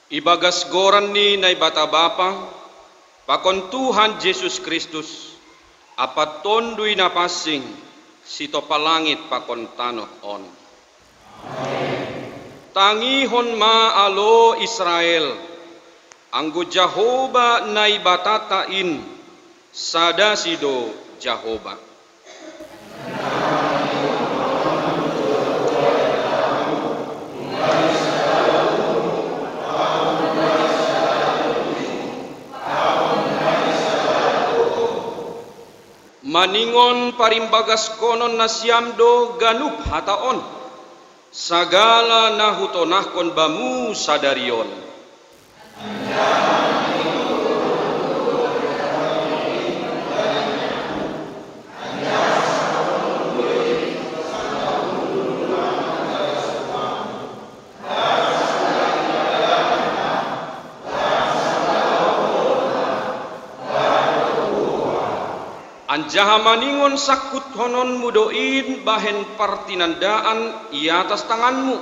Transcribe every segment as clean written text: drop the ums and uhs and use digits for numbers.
Ibagas goran ni na ibata Bapa, pakon Tuhan Yesus Kristus, apat tondui na pasing, sito palangit pakon tanoh on. Tangihon ma alo Israel, anggo Jehovah na ibatatain, sada sido Jehovah. Maningon parimbagas konon na siamdo ganup hataon, sagala nahutonahkon bamu sadarion. Anjaha maningon sakut honon mudoin bahen partinandaan i atas tanganmu.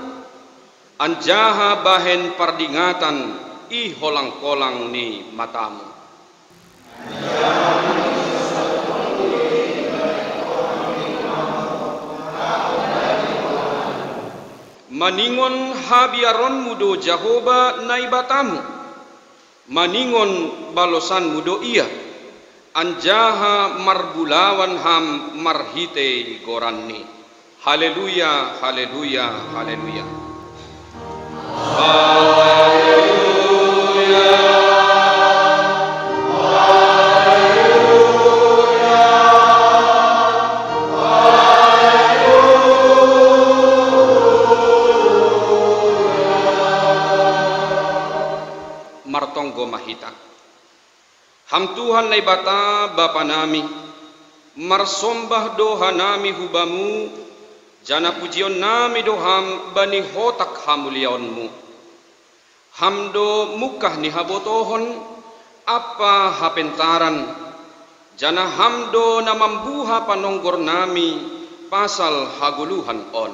Anjaha bahen pardingatan i holang-kolang ni matamu. Maningon habiaron mudo Jehovah naibatamu. Maningon balosan mudo ia. Anjaha marbulawan ham marhite goranni. Haleluya, haleluya, haleluya. Haleluya. Martonggo mahita. Ham Tuhan na ibata Bapa nami, marsombah doha nami hubamu, jana pujion nami doham bani hotak hamuliaonmu. Hamdo mukah ni habotohon, apa hapentaran, jana hamdo na mambuha panonggor nami, pasal haguluhan on.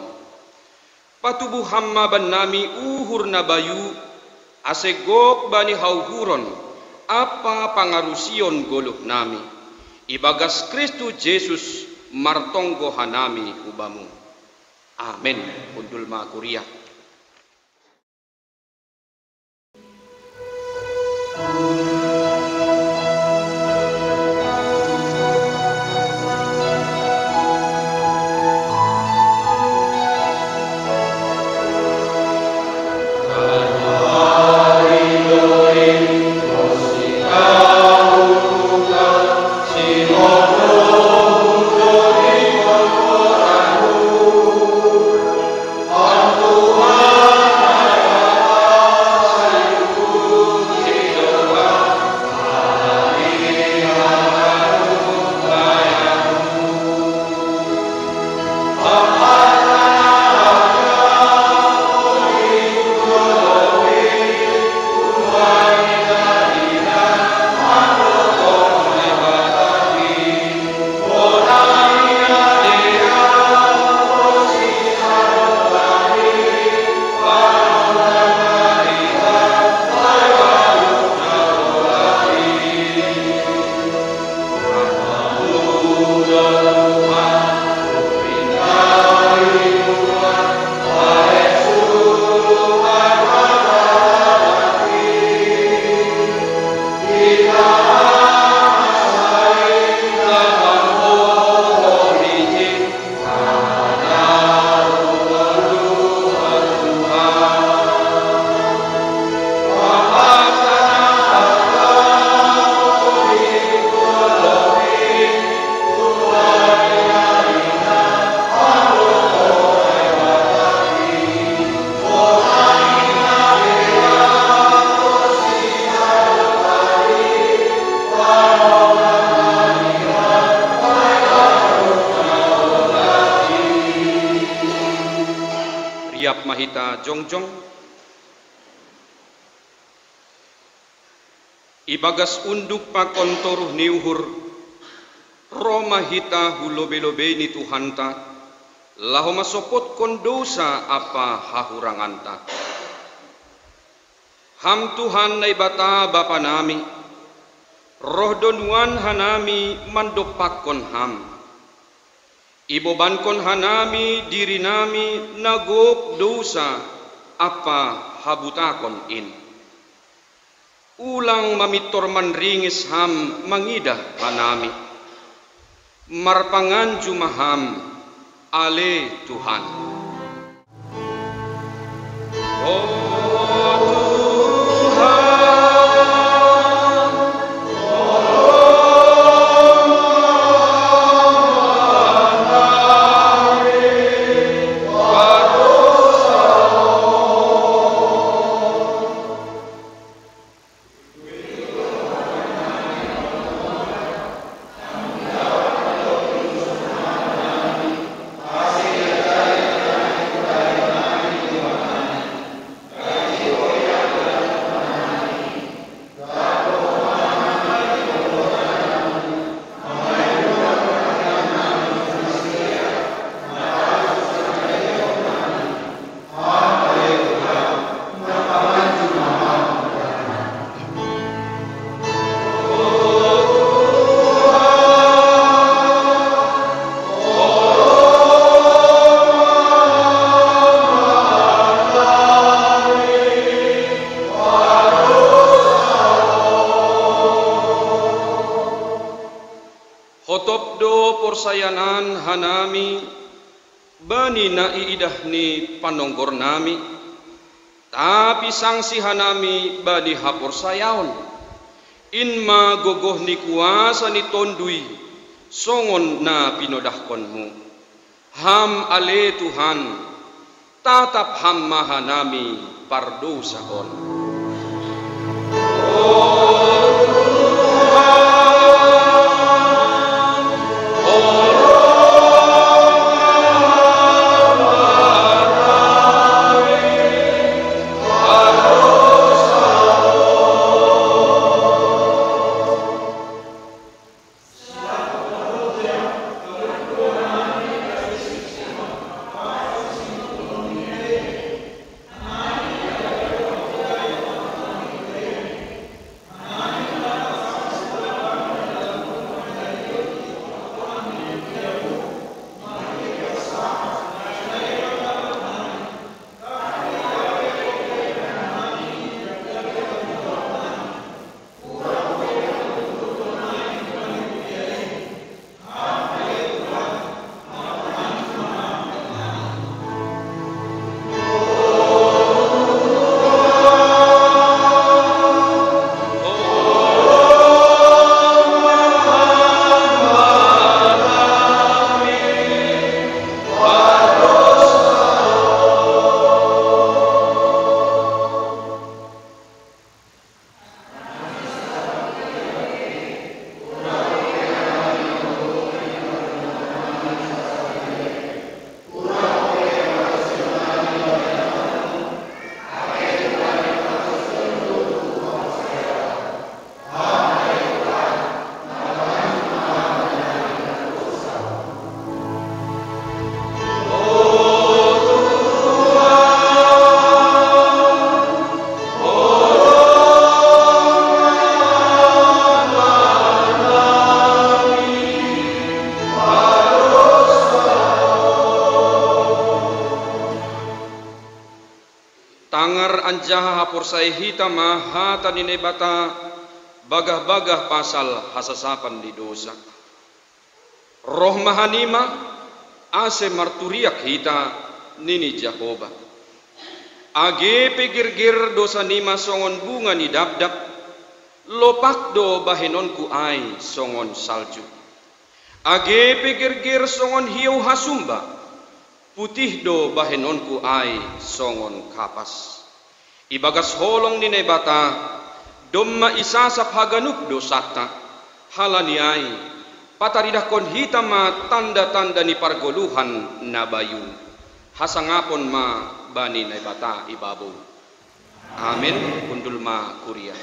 Patubuh hammaban nami uhur na bayu, asegok bani hauhuron, apa pangarusion goluh nami. Ibagas Kristus Yesus martonggo hanami ubamu. Amin. Undul ma kuria. Mahita jongjong ibagas unduk pakon toruh niuhur Roma hita hulobe-lobe ni Tuhanta laho masopot kon dosa apa hahuranganta Ham Tuhan na ibata Bapa nami, roh donuan hanami mandopakon ham. Ibobankon hanami diri nami nagop dosa apa habutakon in. Ulang mamitor manringis ham mangidah hanami. Marpangan jumaham ale Tuhan. Oh sayanan hanami bani na iidah ni panonggor nami tapi sangsi hanami bani hapor sayaon inma gogoh ni kuasa ni tondui songon na pinodahkonmu ham ale Tuhan tatap ham mahanami pardosaon. Anjaha porsai hitama hata ninebata bagah-bagah pasal hasasapan di dosa. Roh mahanima ase marturiak hita nini Jehovah. Age pegir-gir dosa nima songon bunga ni dap-dap lopak do bahenonku ai songon salju. Age pegir-gir songon hiu hasumba putih do bahenonku ai songon kapas. Ibagas holong ni nebata domma isasap haganuk dosata halaniai pataridakon hitama tanda-tanda ni pargoluhan nabayu hasangapon ma bani nebata ibabu. Amin. Kundul ma kuria.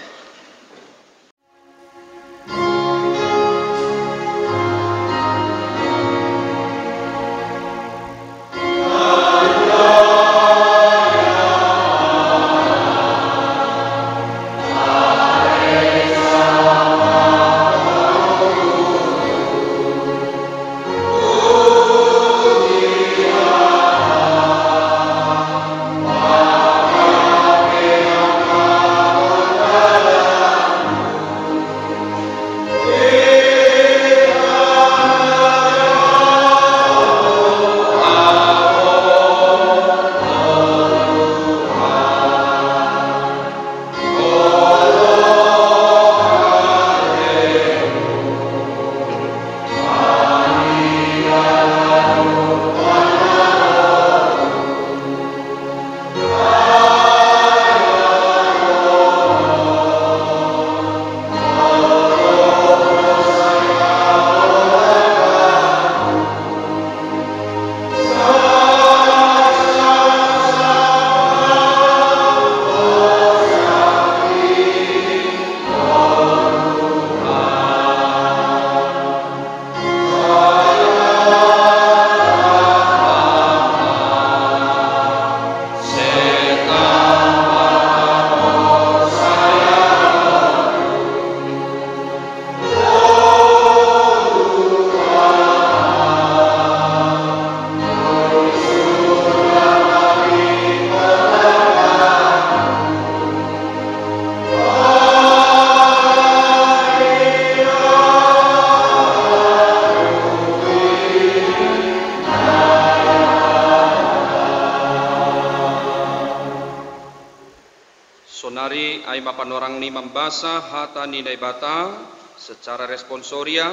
Ali ay mapanorang ni membasa hata ni Naibata secara responsoria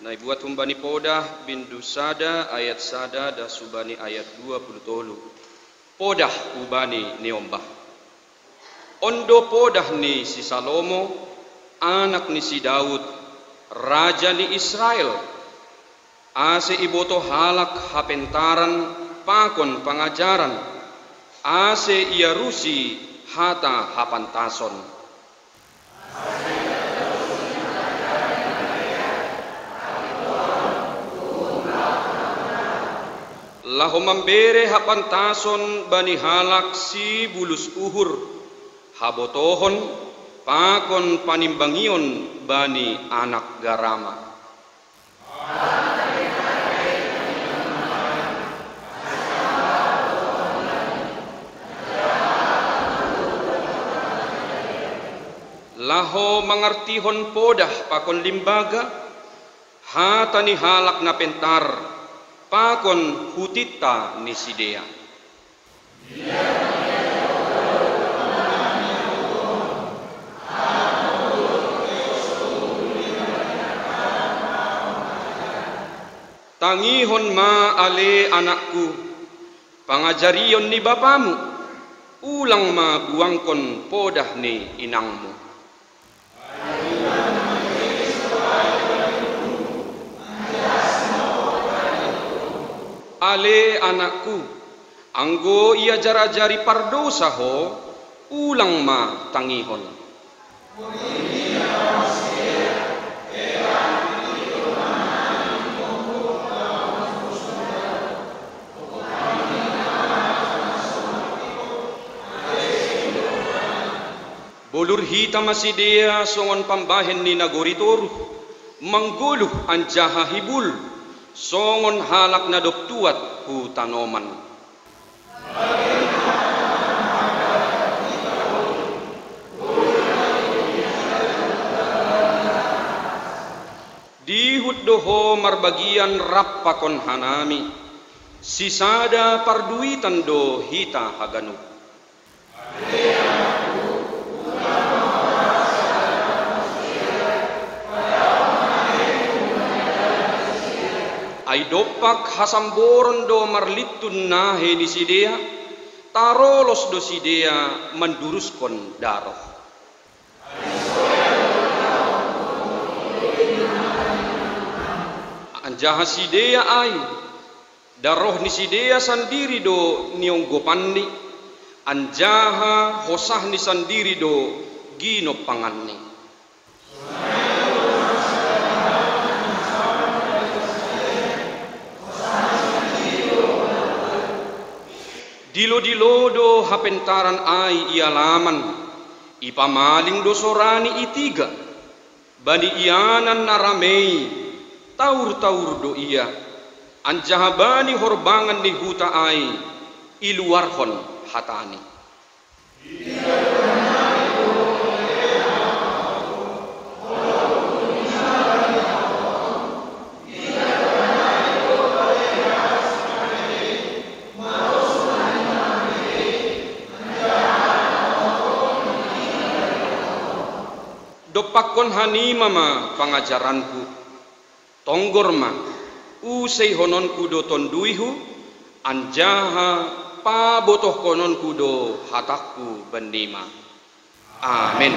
Naibuat humbani podah bindu sada ayat sada da subani ayat 20 podah ubani neombah ondo podah ni si Salomo anak ni si Daud raja ni Israel ase iboto halak hapentaran pakon pangajaran ase ia rusi hata hapantason lahu membere hapantason bani halak si bulus uhur habotohon pakon panimbangion bani anak garama laho mengertihon podah pakon limbaga hatani halak na pentar pakon hutita ni sidea tangihon ma ale anakku pangajarion ni bapamu ulang ma buangkon podah ni inangmu ale anakku anggo ia jarajari pardosa ho ulang ma tangihon bolur hitam masidea songon pambahen ni nagoritor mangguluh anjaha hibul songon halak na doktuat hu tanoman dihut doho marbagian rappakon hanami sisada parduitan do hita haganu ay dopak hasamboron do marlitun nahe ni sidea tarolos do sidea menduruskon daroh anjaha sidea ay daroh ni sidea sandiri do nionggopanni anjaha hosah ni sandiri do gino panganni dilo-dilo do hapentaran ai ialaman ipamaling do sorani itiga bani ianan naramei taur-taur do ia anjaha bani horbangan ni huta ai iluarhon hatani dopakon hanima ma pangajaranku tonggor ma usai hononku do tonduihu anjaha pabotoh kononku do hatakku bendima amin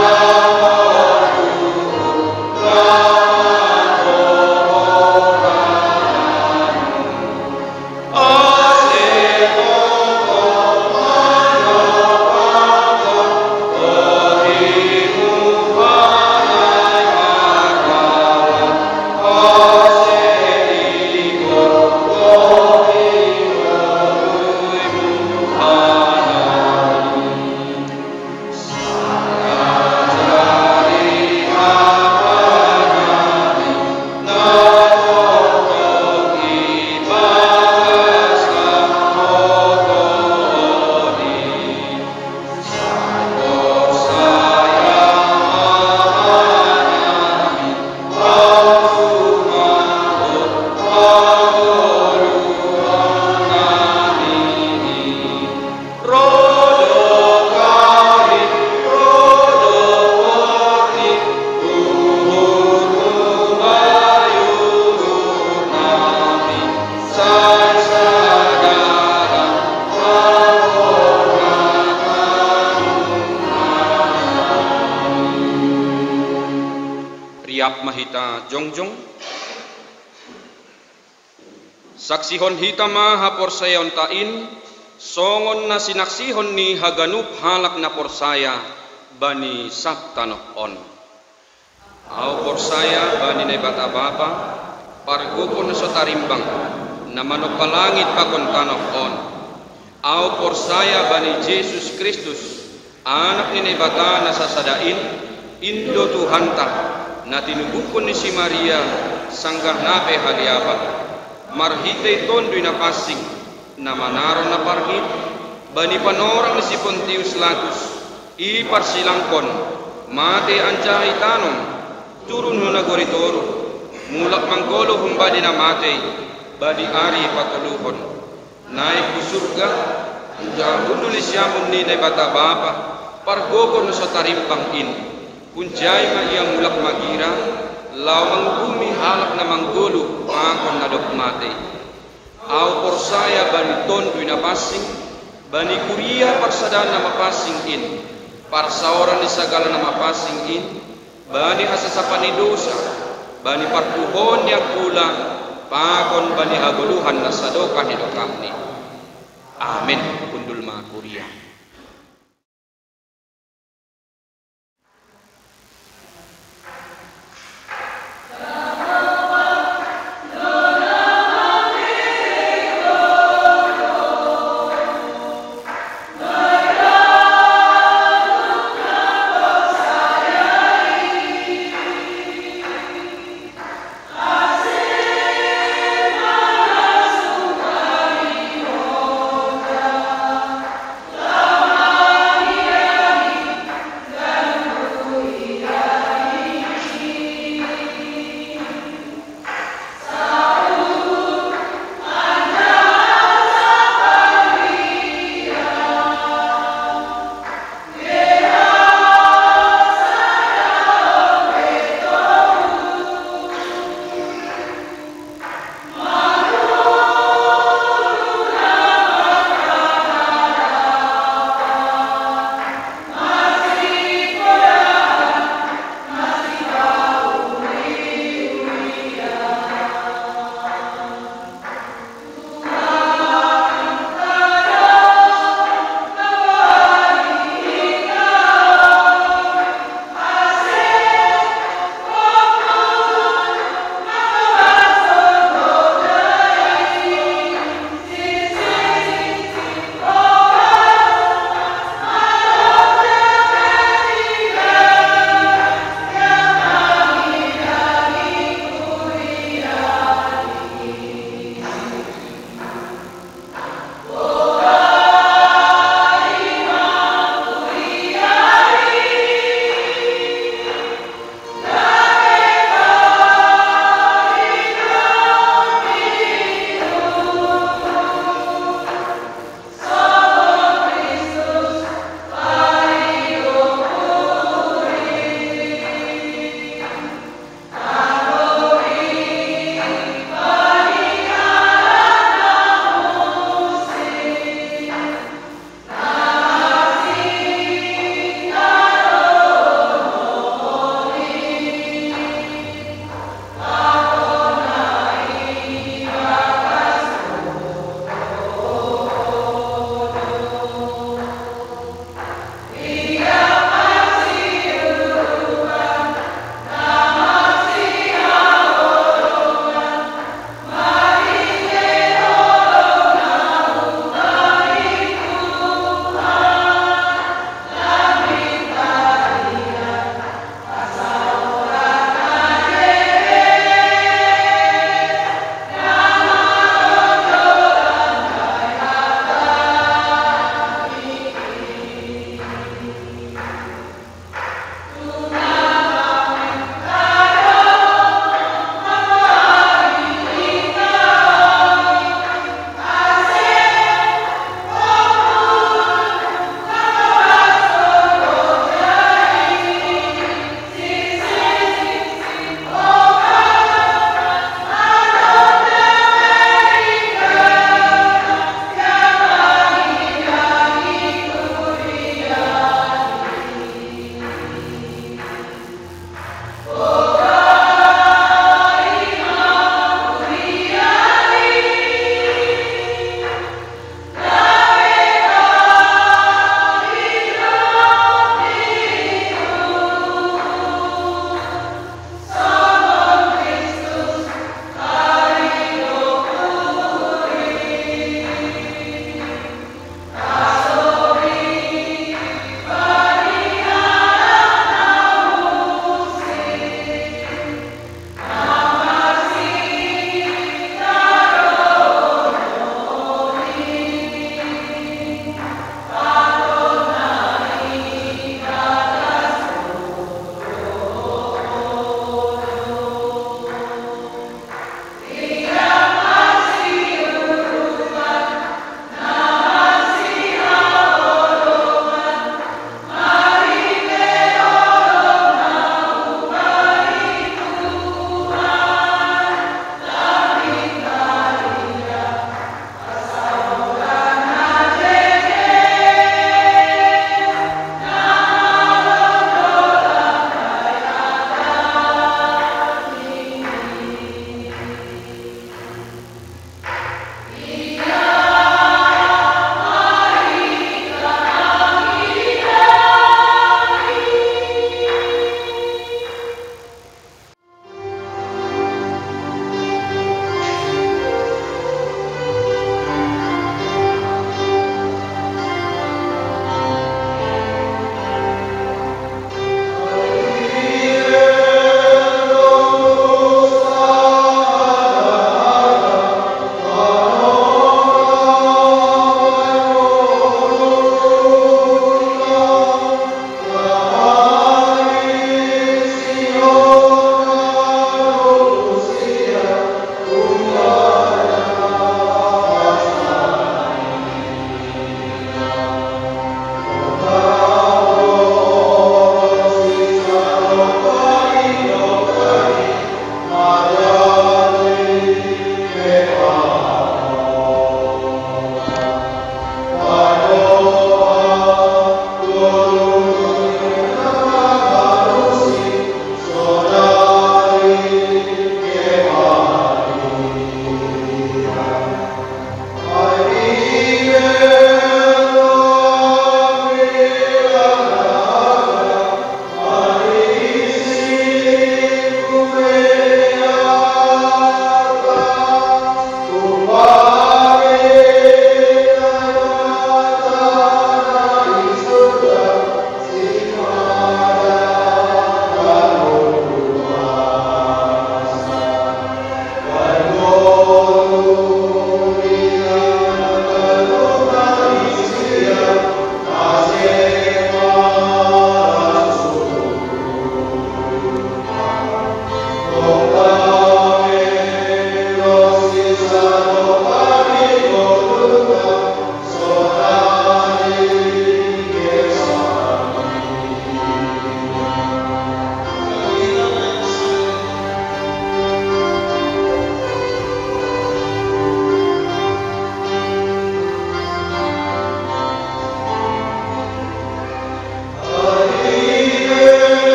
Oh yap mahita jongjong. Saksihon hitama haporsayon tain, songon na sinaksihon ni haganup halak na porsaya bani sabtanok on. Au porsaya bani na bata bapa, pargupon sa tarimbang, na manopalangit pakon tanok on. Au porsaya bani Jesus Kristus, anak ni bata na sasadain, Indo Tuhanta, na tinubukon ni si Maria, sanggah nape haliaba. Marhite tondoy na pasing, na manaron na parhit, bani panorang ni si Pontius Latus, iparsilangkon, mate ancahay tanong, turun ho na goritoro, mulak manggolo humbadi na mate, badi ari patuluhon, naik ku surga, jahunduli siyamun ni bata bapa, pargokon sa tarimpang in, kunjay nga iyang mulak magira, lawang bumi halak na manggolo, makon na mate. Au porsaya bani tondoy na pasing, bani kuria parsadaan na mapasing in, parsaoran ni sagala na mapasing in, bani hasasapan ni dosa, bani partuhon yang kulang, pakon bani haguluhan na sadoka hidokah ni. Amin. Kundul ma kuria. La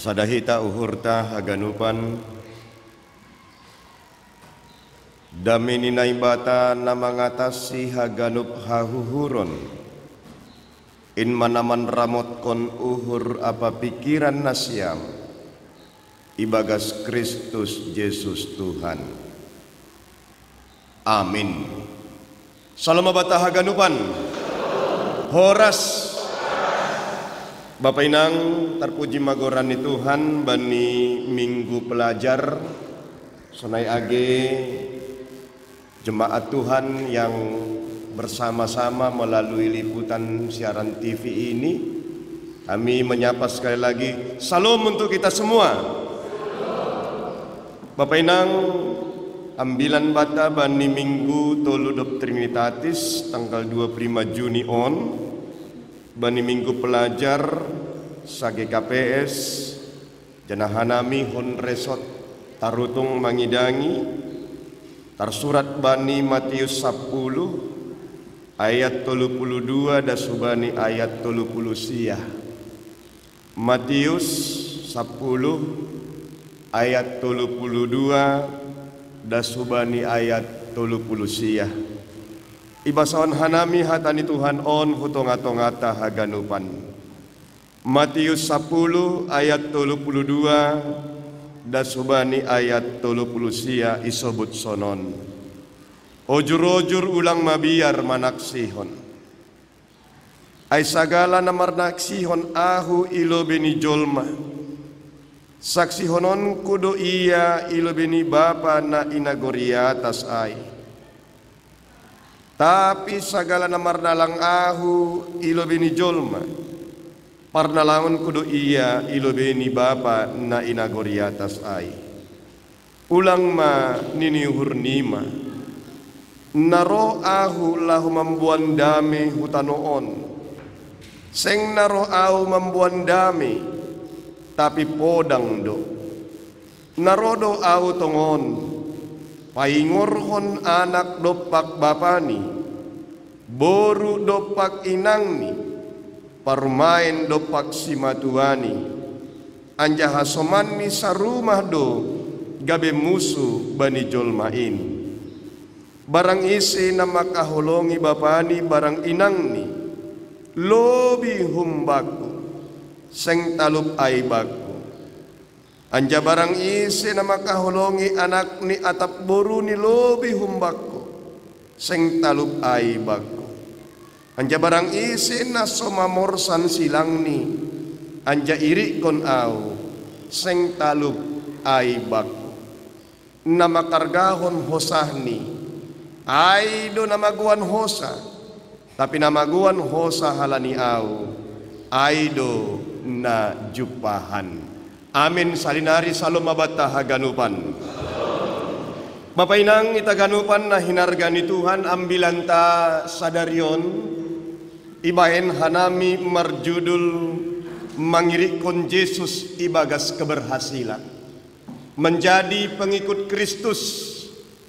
Sadahita uhurta haganupan damini naibata namangatasi haganup hahuhuron in manaman ramot kon uhur apa pikiran nasyam ibagas Kristus Yesus Tuhan. Amin. Salam abata haganupan horas. Bapak Inang, terpuji magorani Tuhan bani minggu pelajar sonai age jemaat Tuhan yang bersama-sama melalui liputan siaran TV ini. Kami menyapa sekali lagi salam untuk kita semua. Bapak Inang, ambilan bata bani minggu toludop Trinitatis tanggal 25 Juni on bani minggu pelajar sage KPS janahanami hon resot tarutung mangidangi tarsurat bani Matius 10 ayat 32 dasubani ayat 30 siah. Matius 10 ayat 32 dasubani ayat 30 siah. Ibasawan hanami hatani Tuhan on hutong-atongata haganupan. Matius 10 ayat 32 dasubani ayat 30 sia isobut sonon. Ojur-ojur ulang mabiar manaksihon. Ay sagala namar naksihon ahu ilo beni jolma. Saksihonon kudo iya ilo beni bapa na inagoriatas ay. Tapi sagala namar nalang ahu ilo beni jolma parnalangon kudo iya ilo beni bapa na inagoriatas ai. Ulang ma niniuhur nima naro ahu lahu mambuan dame hutanoon seng naro ahu mambuan dame tapi podang do narodo ahu tongon paingorhon anak dopak bapani boru dopak inangni parmain dopak simatuani anjaha somanni sarumah do gabe musuh bani jolmain barang isi nama kaholongi bapani barang inangni lobi humbaku seng talup aibaku anja barang isi nama kaholongi anak ni atap boru ni lobi humbakku seng talup aibaku anja barang isi na somamorsan silang ni anja iri kon au seng talup aibaku nama kargahon hosahni aido nama guan hosa tapi nama guan hosa halani au aido na jupahan. Amin salinari salom abata haganupan. Bapak Inang itaganupan na hinargani Tuhan ambilan ta sadarion ibaen hanami marjudul mangirikon Yesus ibagas keberhasilan menjadi pengikut Kristus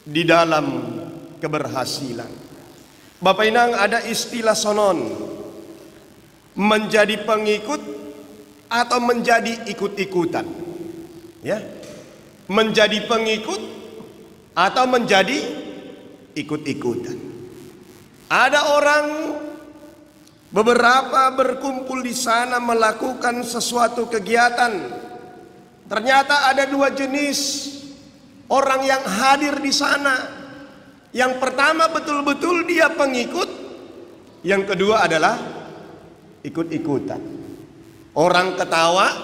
di dalam keberhasilan. Bapak Inang ada istilah sonon menjadi pengikut atau menjadi ikut-ikutan, ya, menjadi pengikut atau menjadi ikut-ikutan. Ada orang beberapa berkumpul di sana melakukan sesuatu kegiatan. Ternyata ada dua jenis orang yang hadir di sana. Yang pertama betul-betul dia pengikut, yang kedua adalah ikut-ikutan. Orang ketawa,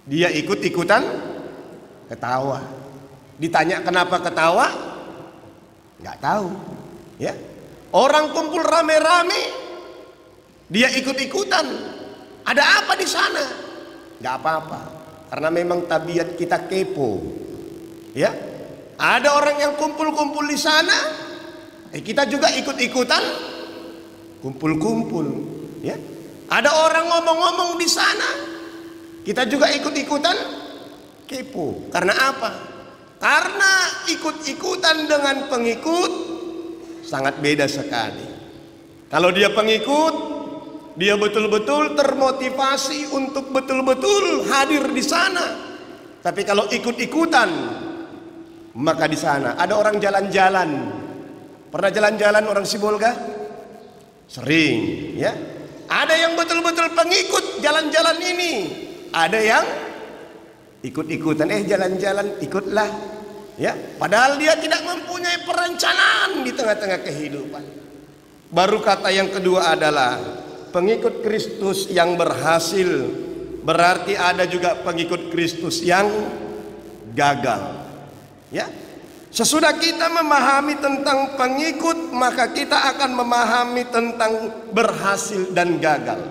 dia ikut-ikutan ketawa. Ditanya kenapa ketawa, nggak tahu. Ya, orang kumpul rame-rame, dia ikut-ikutan. Ada apa di sana? Nggak apa-apa, karena memang tabiat kita kepo. Ya, ada orang yang kumpul-kumpul di sana, kita juga ikut-ikutan kumpul-kumpul. Ya. Ada orang ngomong-ngomong di sana, kita juga ikut-ikutan kepo. Karena apa? Karena ikut-ikutan dengan pengikut sangat beda sekali. Kalau dia pengikut, dia betul-betul termotivasi untuk betul-betul hadir di sana. Tapi kalau ikut-ikutan, maka di sana ada orang jalan-jalan. Pernah jalan-jalan orang Sibolga? Sering, ya. Ada yang betul-betul pengikut jalan-jalan ini. Ada yang ikut-ikutan, jalan-jalan ikutlah, ya. Padahal dia tidak mempunyai perencanaan di tengah-tengah kehidupan. Baru kata yang kedua adalah pengikut Kristus yang berhasil. Berarti ada juga pengikut Kristus yang gagal, ya. Sesudah kita memahami tentang pengikut, maka kita akan memahami tentang berhasil dan gagal.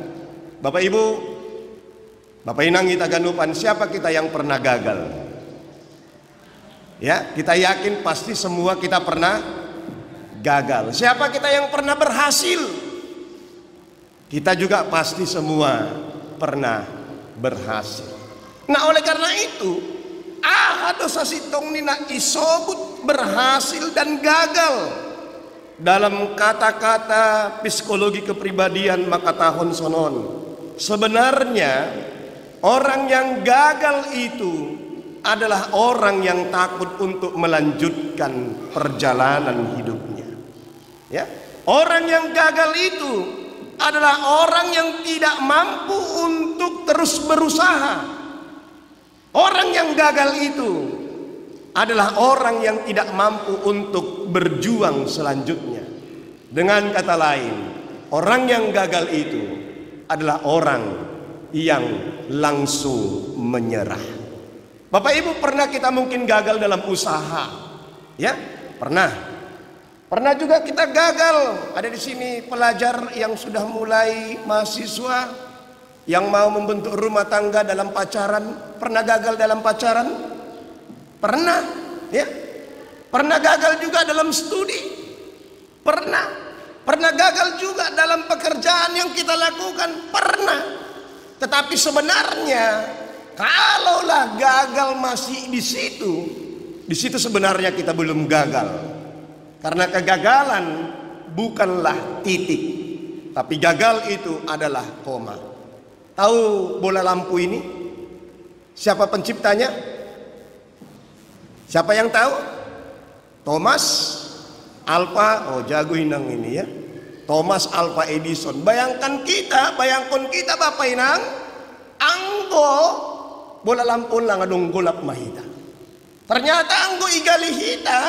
Bapak Ibu, Bapak Inang kita ganupan, siapa kita yang pernah gagal? Ya, kita yakin pasti semua kita pernah gagal. Siapa kita yang pernah berhasil? Kita juga pasti semua pernah berhasil. Nah, oleh karena itu, dosa sitong nina isobut berhasil dan gagal. Dalam kata-kata psikologi kepribadian maka tahun sonon, sebenarnya orang yang gagal itu adalah orang yang takut untuk melanjutkan perjalanan hidupnya, ya. Orang yang gagal itu adalah orang yang tidak mampu untuk terus berusaha. Orang yang gagal itu adalah orang yang tidak mampu untuk berjuang selanjutnya. Dengan kata lain, orang yang gagal itu adalah orang yang langsung menyerah. Bapak Ibu, pernah kita mungkin gagal dalam usaha, ya? Pernah juga kita gagal. Ada di sini pelajar yang sudah mulai mahasiswa yang mau membentuk rumah tangga dalam pacaran. Pernah gagal dalam pacaran? Pernah, ya. Pernah gagal juga dalam studi. Pernah gagal juga dalam pekerjaan yang kita lakukan. Pernah. Tetapi sebenarnya kalaulah gagal masih di situ sebenarnya kita belum gagal. Karena kegagalan bukanlah titik, tapi gagal itu adalah koma. Tahu bola lampu ini? Siapa penciptanya? Siapa yang tahu? Thomas Alva, jago Inang ini, ya. Thomas Alva Edison. Bayangkan kita Bapak Inang, anggo bola lampu lang adong golap mahita. Ternyata anggo igali hita,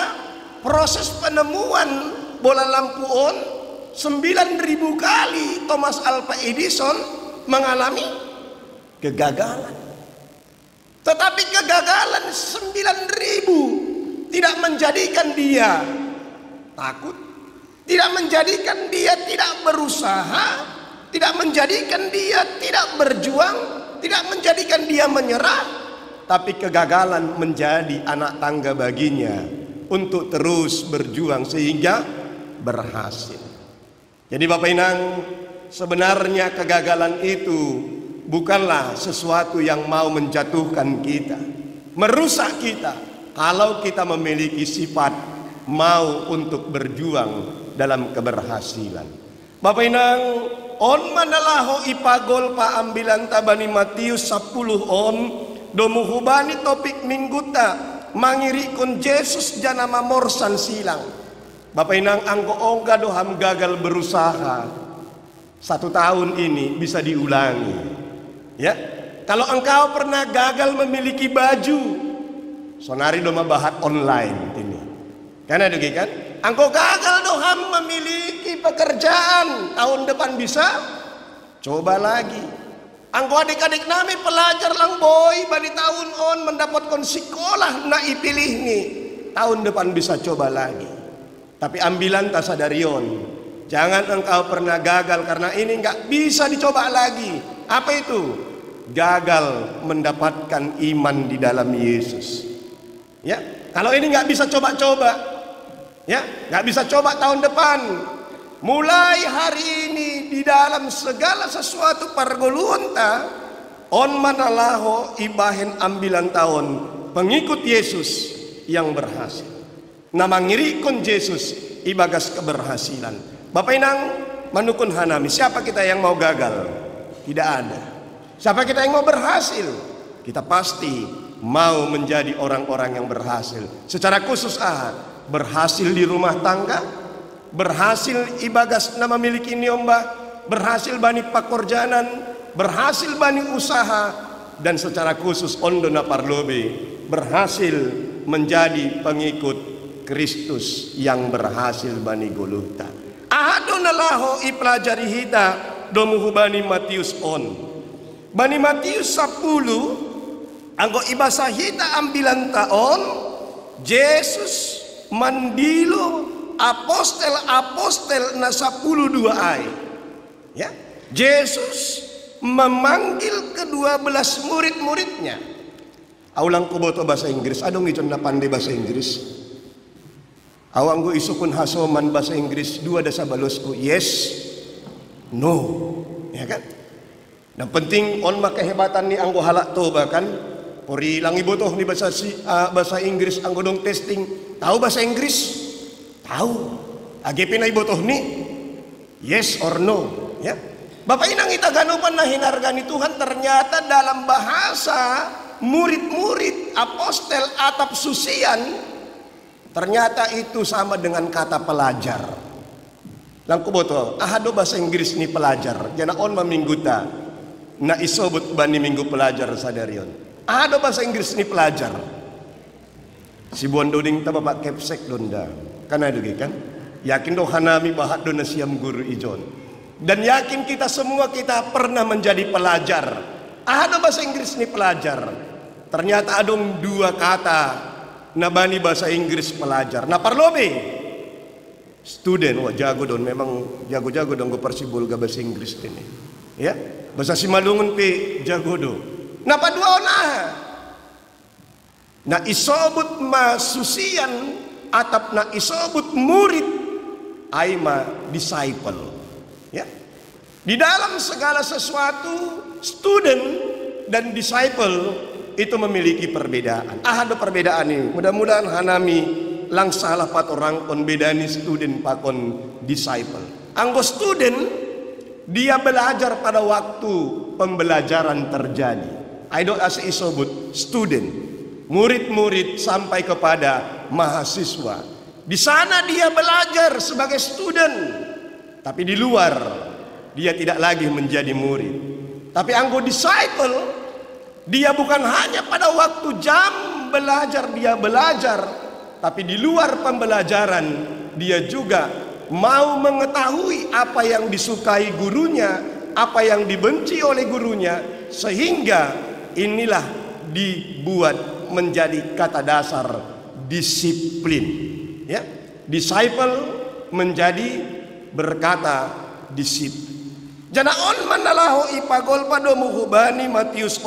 proses penemuan bola lampu on 9.000 kali Thomas Alva Edison mengalami kegagalan. Tetapi kegagalan 9.000 tidak menjadikan dia takut, tidak menjadikan dia tidak berusaha, tidak menjadikan dia tidak berjuang, tidak menjadikan dia menyerah. Tapi kegagalan menjadi anak tangga baginya untuk terus berjuang sehingga berhasil. Jadi Bapak Inang, sebenarnya kegagalan itu bukanlah sesuatu yang mau menjatuhkan kita, merusak kita, kalau kita memiliki sifat mau untuk berjuang dalam keberhasilan. Bapak Inang, on manalaho ipagol pa ambilan tabani Matius 10 on domuhubani topik mingguta mangirikon Yesus jana mamorsan silang. Bapak Inang, angko ongga doham gagal berusaha 1 tahun ini bisa diulangi, ya. Kalau engkau pernah gagal memiliki baju, sonari doma bahat online ini. Karena degi kan, engkau gagal doham memiliki pekerjaan, tahun depan bisa coba lagi. Angko adik-adik nami pelajar lang boy bani tahun on mendapatkan sekolah na ipilih nih, tahun depan bisa coba lagi. Tapi ambilan tasadarion, jangan engkau pernah gagal karena ini nggak bisa dicoba lagi. Apa itu? Gagal mendapatkan iman di dalam Yesus. Ya, kalau ini nggak bisa coba-coba, ya, nggak bisa coba tahun depan. Mulai hari ini di dalam segala sesuatu pargolunta on manalaho ibahen ambilan tahun pengikut Yesus yang berhasil. Nama ngirikon Yesus ibagas keberhasilan. Bapak Inang, manukun hanami. Siapa kita yang mau gagal? Tidak ada. Siapa kita yang mau berhasil? Kita pasti mau menjadi orang-orang yang berhasil. Secara khusus berhasil di rumah tangga, berhasil ibagas nama miliki niomba, berhasil bani pakorjanan, berhasil bani usaha, dan secara khusus ondona parlobe berhasil menjadi pengikut Kristus yang berhasil bani Golgota. Ahadona laho ipelajari hita domuhu bani Matius bani Matius 10 anggo ibasa hita ambilan taon Yesus mandilo apostel na 12 ay. Ya, Yesus memanggil ke-12 murid-muridnya. Aulang ko boto bahasa Inggris. Adong icon na pandai bahasa Inggris. Awang go isukun hasoman bahasa Inggris 2 dasa balos ko. Yes, no. Ya kan? Yang penting on makahebatan ni anggo halak to bahkan. Pori lang ibotoh ni bahasa Inggris anggo dong testing. Tahu bahasa Inggris? Tahu. AGP na ibotoh ni yes or no. Ya. Bapak inang itaganupan na hinargani Tuhan, ternyata dalam bahasa murid-murid apostel atap susian, ternyata itu sama dengan kata pelajar. Langku boto, ahado bahasa Inggris ni pelajar. Jana on mamingguta na isobut bani minggu pelajar sadarion. Ahado bahasa Inggris ni pelajar. Si bondo ding ta bapak kepsek donda. Kana dugi kan? Yakin do hanami bahat do na siam guru ijon. Dan yakin kita semua kita pernah menjadi pelajar. Ada bahasa Inggris ini pelajar. Ternyata ada 2 kata nabani bahasa Inggris pelajar. Nah parlobe student, wah jago don, memang jago-jago dong gue persibul ga bahasa Inggris ini. Ya, bahasa Simalungun pe jago do. Nah padua na isobut ma susian atap na isobut murid aima disciple. Ya. Di dalam segala sesuatu student dan disciple itu memiliki perbedaan. Ada perbedaan ini. Mudah-mudahan hanami lang salah pat orang kon bedani student pakon disciple. Anggo student dia belajar pada waktu pembelajaran terjadi. Aido asa isobut student. Murid-murid sampai kepada mahasiswa. Di sana dia belajar sebagai student. Tapi di luar dia tidak lagi menjadi murid. Tapi anggo disciple, dia bukan hanya pada waktu jam belajar dia belajar, tapi di luar pembelajaran dia juga mau mengetahui apa yang disukai gurunya, apa yang dibenci oleh gurunya, sehingga inilah dibuat menjadi kata dasar disiplin. Ya, disciple menjadi berkata disiplin. Jana on manalaho ipagol padomu bani Matius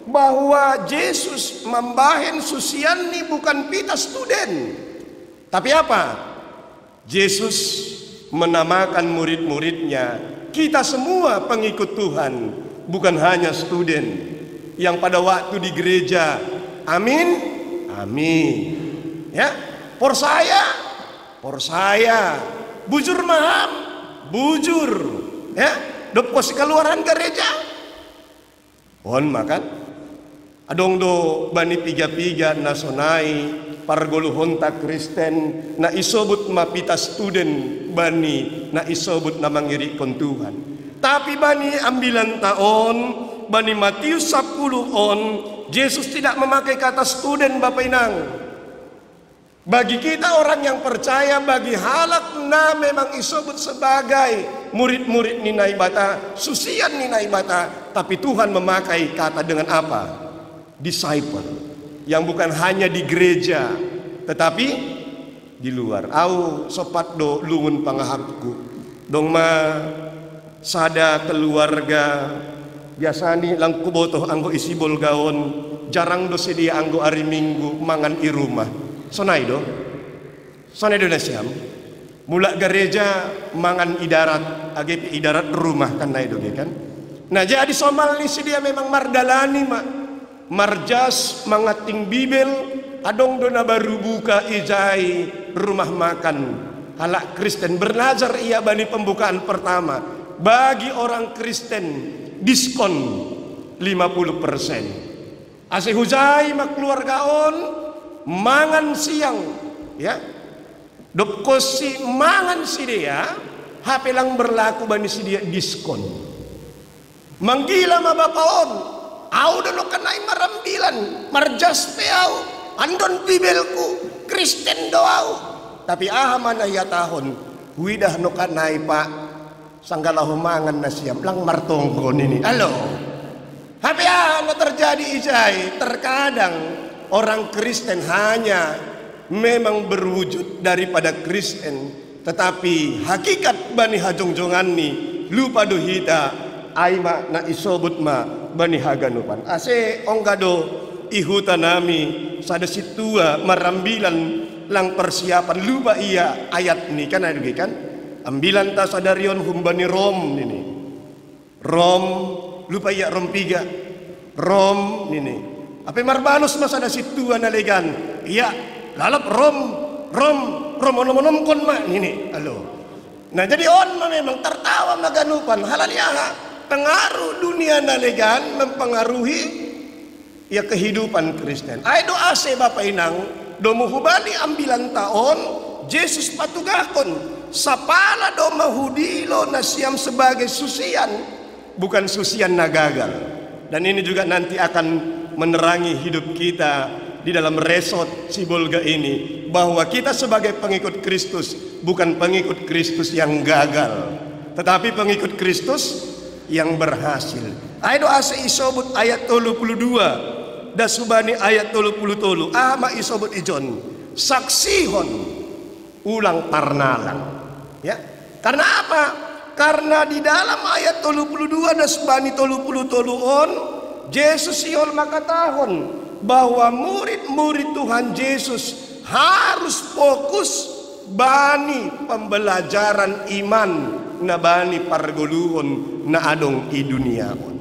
bahwa Yesus membahen susian ni bukan pita student. Tapi apa? Yesus menamakan murid-muridnya kita semua pengikut Tuhan, bukan hanya student yang pada waktu di gereja. Amin. Amin. Ya, por saya bujur maham, bujur, ya, dop kosi keluaran gereja. On makan, adong do bani piga-piga nasonai, pargolu honta Kristen, na isobut mapita student bani, na isobut na mangiri kon Tuhan. Tapi bani ambilan taon, bani Matius 10 Yesus tidak memakai kata student Bapak Inang. Bagi kita orang yang percaya, bagi halak na memang isobut sebagai murid-murid ni naibata, susian ni naibata, tapi Tuhan memakai kata dengan apa? Disciple, yang bukan hanya di gereja, tetapi di luar. Au sopat do lungun pangahapku, dong ma sada keluarga biasa ni lang kubotoh anggo isibol gaon, jarang do sedia anggo hari Minggu mangan i rumah. Sonai do na siam mulak gereja mangan idarat agep idarat rumah kan nai do kan. Nah jadi somal ni si dia memang mardalani marjas mangating bibel adong do na baru buka ijai rumah makan halak Kristen bernazar ia bani pembukaan pertama. Bagi orang Kristen diskon 50%. Ase hujai mak keluarga on mangan siang ya. Dop kosi mangan si dia HP lang berlaku bani si dia diskon. Manggila mabapaon au dono kanai marambilan marjas peau andon bibelku Kristen doau. Tapi ahaman ya tahun widah no kanai pak sanggala humangan na siam lang martongkon ini. Halo. Tapi ano terjadi isai? Terkadang orang Kristen hanya memang berwujud daripada Kristen, tetapi hakikat bani hajongjongan ni lupa dohita aima na isobut ma bani haganupan. Ase onggado ihuta nami sada situa marambilan lang persiapan lupa iya ayat ni kan ada kan ambilan ta sadarion humbani Rom ini Rom lupa iya Rom 3 Rom ini apa marbalos mas ada situa nalegan iya lalap Rom onom kon ma ini halo. Nah jadi on memang tertawa maganupan halaliaha pengaruh dunia nalegan mempengaruhi ya kehidupan Kristen. Ay doa se Bapak Inang domo hubali ambilan taon Yesus patugakon sapala do mahudilo na siam sebagai susian bukan susian na gagal. Dan ini juga nanti akan menerangi hidup kita di dalam resort Sibolga ini bahwa kita sebagai pengikut Kristus bukan pengikut Kristus yang gagal, tetapi pengikut Kristus yang berhasil. Ayo doa isobut ayat 32 dasubani ayat 33 ama isobut ijon saksihon ulang parnalang ya. Karena apa? Karena di dalam ayat 32 dasubani 33 on Yesus siol makatahon bahwa murid-murid Tuhan Yesus harus fokus bani pembelajaran iman na bani parguluhon na adong i dunia on.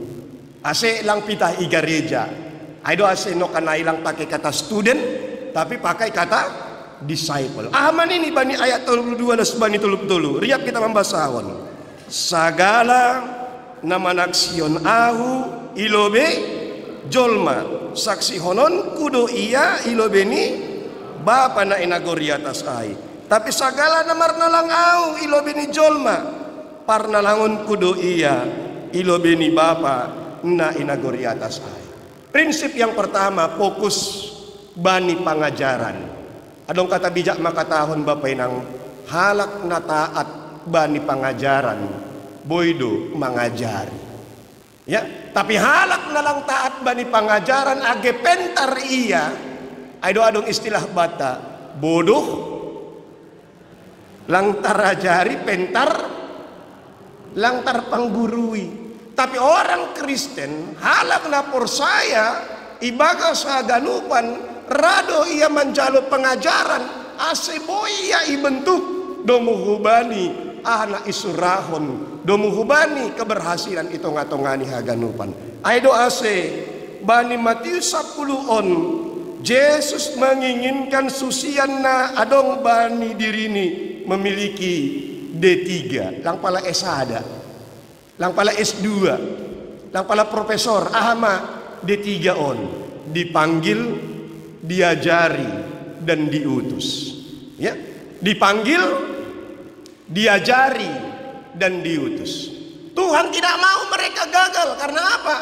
Ase lang pitah i gereja. Aido ase no kanai lang pakai kata student tapi pakai kata disciple. Aman ini bani ayat 32 dan bani 33. Riap kita membasahon. Sagala na manaksion ahu ilobe jolma saksi honon kudo iya ilobeni bapa na inagori atas ai. Tapi sagala na marnalang au ilobeni jolma parnalangon kudo iya ilobeni bapa na inagori atas ai. Prinsip yang pertama fokus bani pangajaran. Adong kata bijak makatahon Bapak Inang halak na taat bani pangajaran boydo mangajari ya. Tapi halak na lang taat bani pangajaran age pentar iya aydo adong istilah bata bodoh langtar ajari pentar langtar panggurui. Tapi orang Kristen halak na persaya ibaga sa ganupan rado ia menjalo pengajaran ase boy ia ibentuk domuhubani anak isurahon domuhubani keberhasilan itu ngatongani haganupan. Aido ase bani Matius 10 on Yesus menginginkan susian na adong bani dirini memiliki D3 lang pala S1 lang pala S2 lang pala profesor ahama D3 on dipanggil diajari dan diutus ya. Dipanggil diajari dan diutus. Tuhan tidak mau mereka gagal. Karena apa?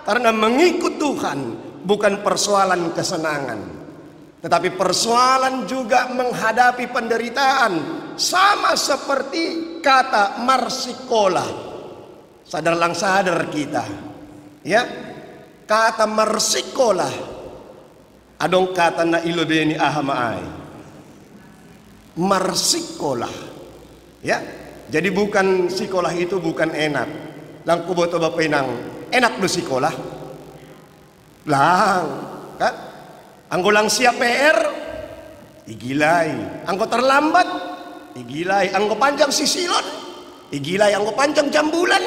Karena mengikut Tuhan bukan persoalan kesenangan, tetapi persoalan juga menghadapi penderitaan. Sama seperti kata marsikola. Sadar lang sadar kita ya. Kata marsikola adong kata na ilobeni ahamaay marsikola ya. Jadi bukan sekolah itu bukan enak. Lang kuboto Bapak Inang enak do sekolah lang kan. Anggo lang siap PR igilay, anggo terlambat igilay, anggo panjang sisilon igilay, anggo panjang jambulan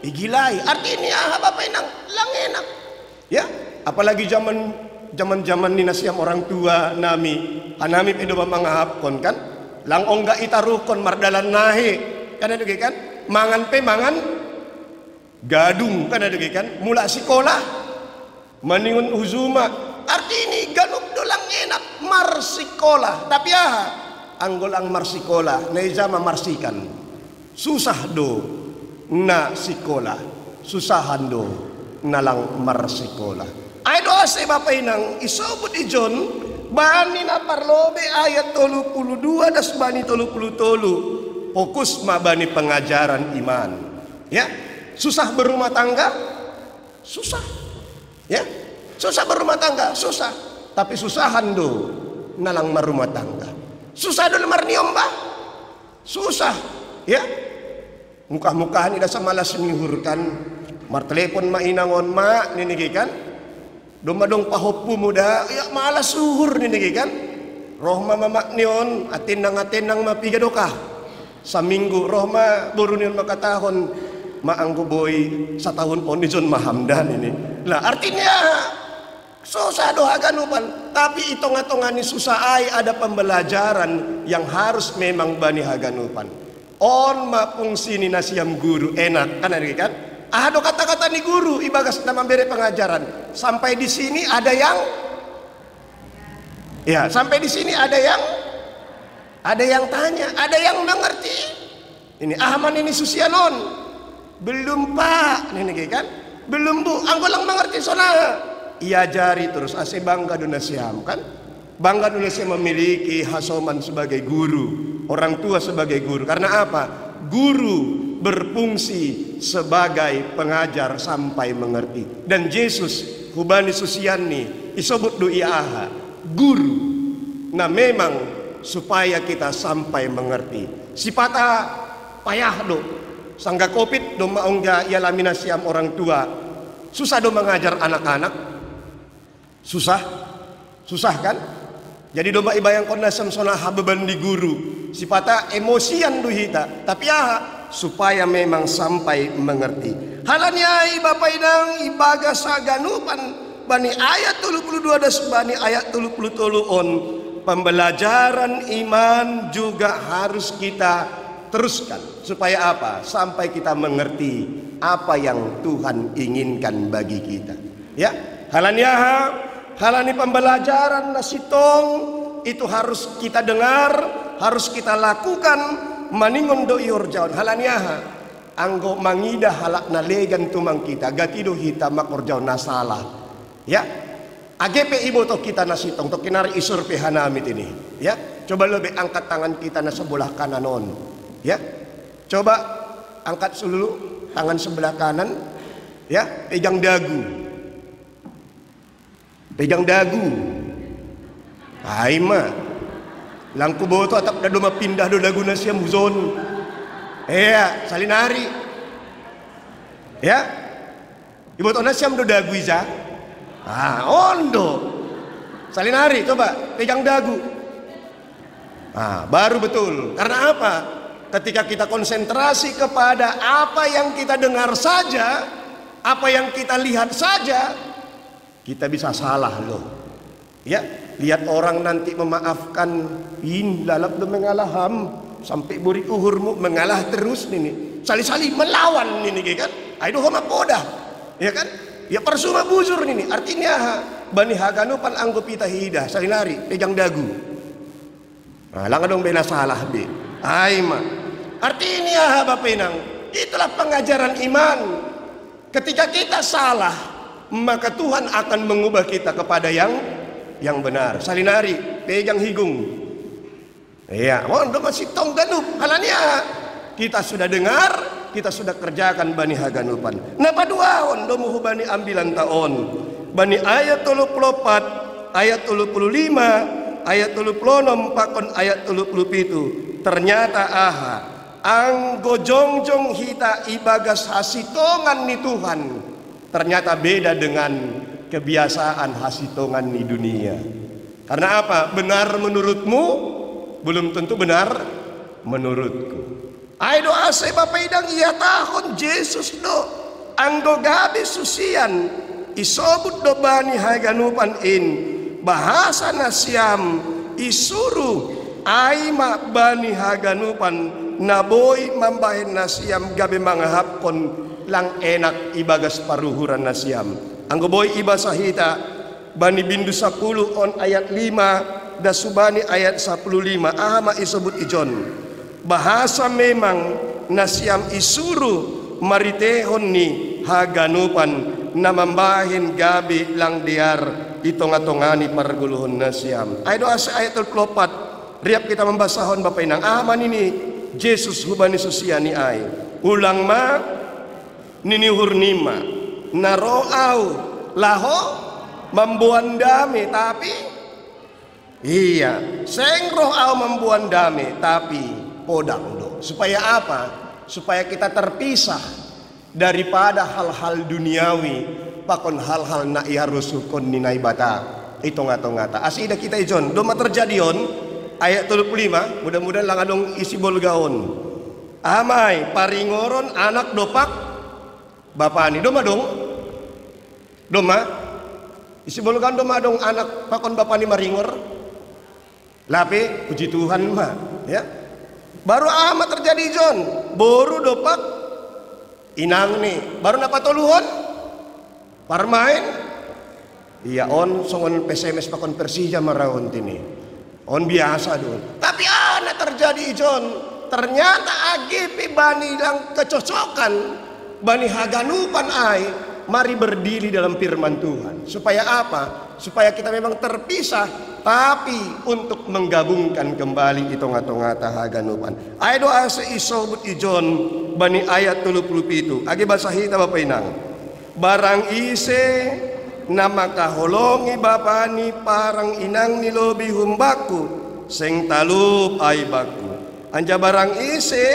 igilay. Artinya Bapak Inang lang enak ya. Apalagi zaman ni nasiam orang tua nami anami pedo mangahapkon kan lang ongga itarukon mardalan nahi kan ada kan mangan gadung kan ada kan mula sekolah maningun huzuma arti ini ganuk dolang enak marsikolah tapi anggol ang marsikolah neja mamarsikan susah do na sikolah susahan do nalang marsikolah ay doa sa Bapak Inang isobot ijon bani na parlobe ayat 32 das bani 33 fokus mabani pengajaran iman ya susah berumah tangga susah ya susah berumah tangga susah tapi susahan do nalang marumah tangga susah do lemar niomba susah ya muka-mukahan ida sa malas nihurkan mar telepon mainangon ma ninigikan domadong pahopu muda ya malas suhur ninigikan rohma mamak nion atin nang mapigadoka sa minggu rohma burunion makatahon maanggo boy sa tahun pon ijon mahamdan ini lah artinya susah doa ganupan tapi itong-itongan ni susah ay ada pembelajaran yang harus memang bani haganupan on mapungsi ni nasiam guru enak kan ada kan ada kata-kata ni guru ibagas na memberi pengajaran sampai di sini ada yang ya sampai di sini ada yang tanya ada yang mengerti ini ahman ini susianon belum pak ini kan belum bu anggolang mengerti sona ia jari terus ase bangga donasiam kan bangga Indonesia memiliki Hasoman sebagai guru orang tua sebagai guru karena apa guru berfungsi sebagai pengajar sampai mengerti dan Yesus hubani susiani isobut doi aha guru nah memang supaya kita sampai mengerti sipata payah do sangga covid do maongga yalamina siam orang tua susah do mengajar anak-anak susah kan jadi domba ibayang kondasam sona habeban di guru sipata emosian duhita tapi supaya memang sampai mengerti halanya Bapak Inang ibaga saganupan bani ayat 32 das bani ayat 33 on pembelajaran iman juga harus kita teruskan supaya apa sampai kita mengerti apa yang Tuhan inginkan bagi kita ya halani pembelajaran nasitong itu harus kita dengar harus kita lakukan maningon do iorjaon halaniaha anggo mangida halak na legan tumang kita gatido hita makorjaon na salah ya AGP ibo to kita nasitong to kinari isurpe hanamit ini ya coba lebih angkat tangan kita na sebelah kananon ya coba angkat dulu tangan sebelah kanan ya pegang dagu aima langku boto atap dado mapindah do dagu na siya muzon salinari ya ibu to na siya do dagu iza ondo salinari coba pegang dagu baru betul karena apa ketika kita konsentrasi kepada apa yang kita dengar saja apa yang kita lihat saja kita bisa salah loh ya lihat orang nanti memaafkan lalap do mengalaham sampai buri uhurmu mengalah terus ini sali-sali melawan ini kan ayo homa poda ya kan ya persuma buzur ini artinya bani haganupan anggo pita hidah salinari pegang dagu lang dong bela salah be aima artinya Bapak Inang itulah pengajaran iman ketika kita salah maka Tuhan akan mengubah kita kepada yang benar salinari pegang higung ya mondo masih tong ganup halanya kita sudah dengar kita sudah kerjakan bani haganupan napa dua ondo muhu bani ambilan taon bani ayat 34 ayat 35 ayat 36 pakon ayat 37 ternyata anggo jongjong hita ibagas hasitongan ni Tuhan ternyata beda dengan kebiasaan hasitongan di dunia. Karena apa? Benar menurutmu belum tentu benar menurutku. Ay doa sa Bapak Inang iya tahon Jesus do anggo gabi susian isobut do bani haganupan in bahasa na siam isuru Aima bani haganupan naboy mambahin nasiam gabi mangahapkon lang enak ibagas paruhuran nasiam. Anggo boy iba sahita bani bindu 10 on ayat 5 da subani ayat 15 ahama isebut ijon. Bahasa memang nasiam isuru maritehon ni haganupan namambahin gabi lang diar itong-atongani parguluhon nasiam. Ay doa sa ayatul 24 riap kita membasahon Bapak Inang aman ini Jesus hubani susiani ay ulang ma ninihur nima naroau laho membuan dami tapi iya seng roau membuan dami tapi podang do supaya apa? Supaya kita terpisah daripada hal-hal duniawi pakon hal-hal na iharusukon ninay bata itong ngata asida kita ijon doma terjadi on ayat 35 mudah-mudahan lang adong isi bolgaon amay paringoron anak dopak bapani doma dong doma isi bolgaon doma dong anak pakon bapani maringor lape puji Tuhan mah ya baru amat terjadi jon boru dopak inang nih baru napa toluhon parmain iya on songon PSMS pakon Persija marawon tini on biasa dong. Tapi anak terjadi ijon. Ternyata AGP bani lang kecocokan bani haganupan ay mari berdiri dalam firman Tuhan. Supaya apa? Supaya kita memang terpisah tapi untuk menggabungkan kembali itong-atong-ata haganupan. Ay doa sa isobut ijon bani ayat 37. Agi basahita Bapak Inang. Barang ise na makaholongi bapani parang inang nilobi humbaku seng talup ay baku anja barang ise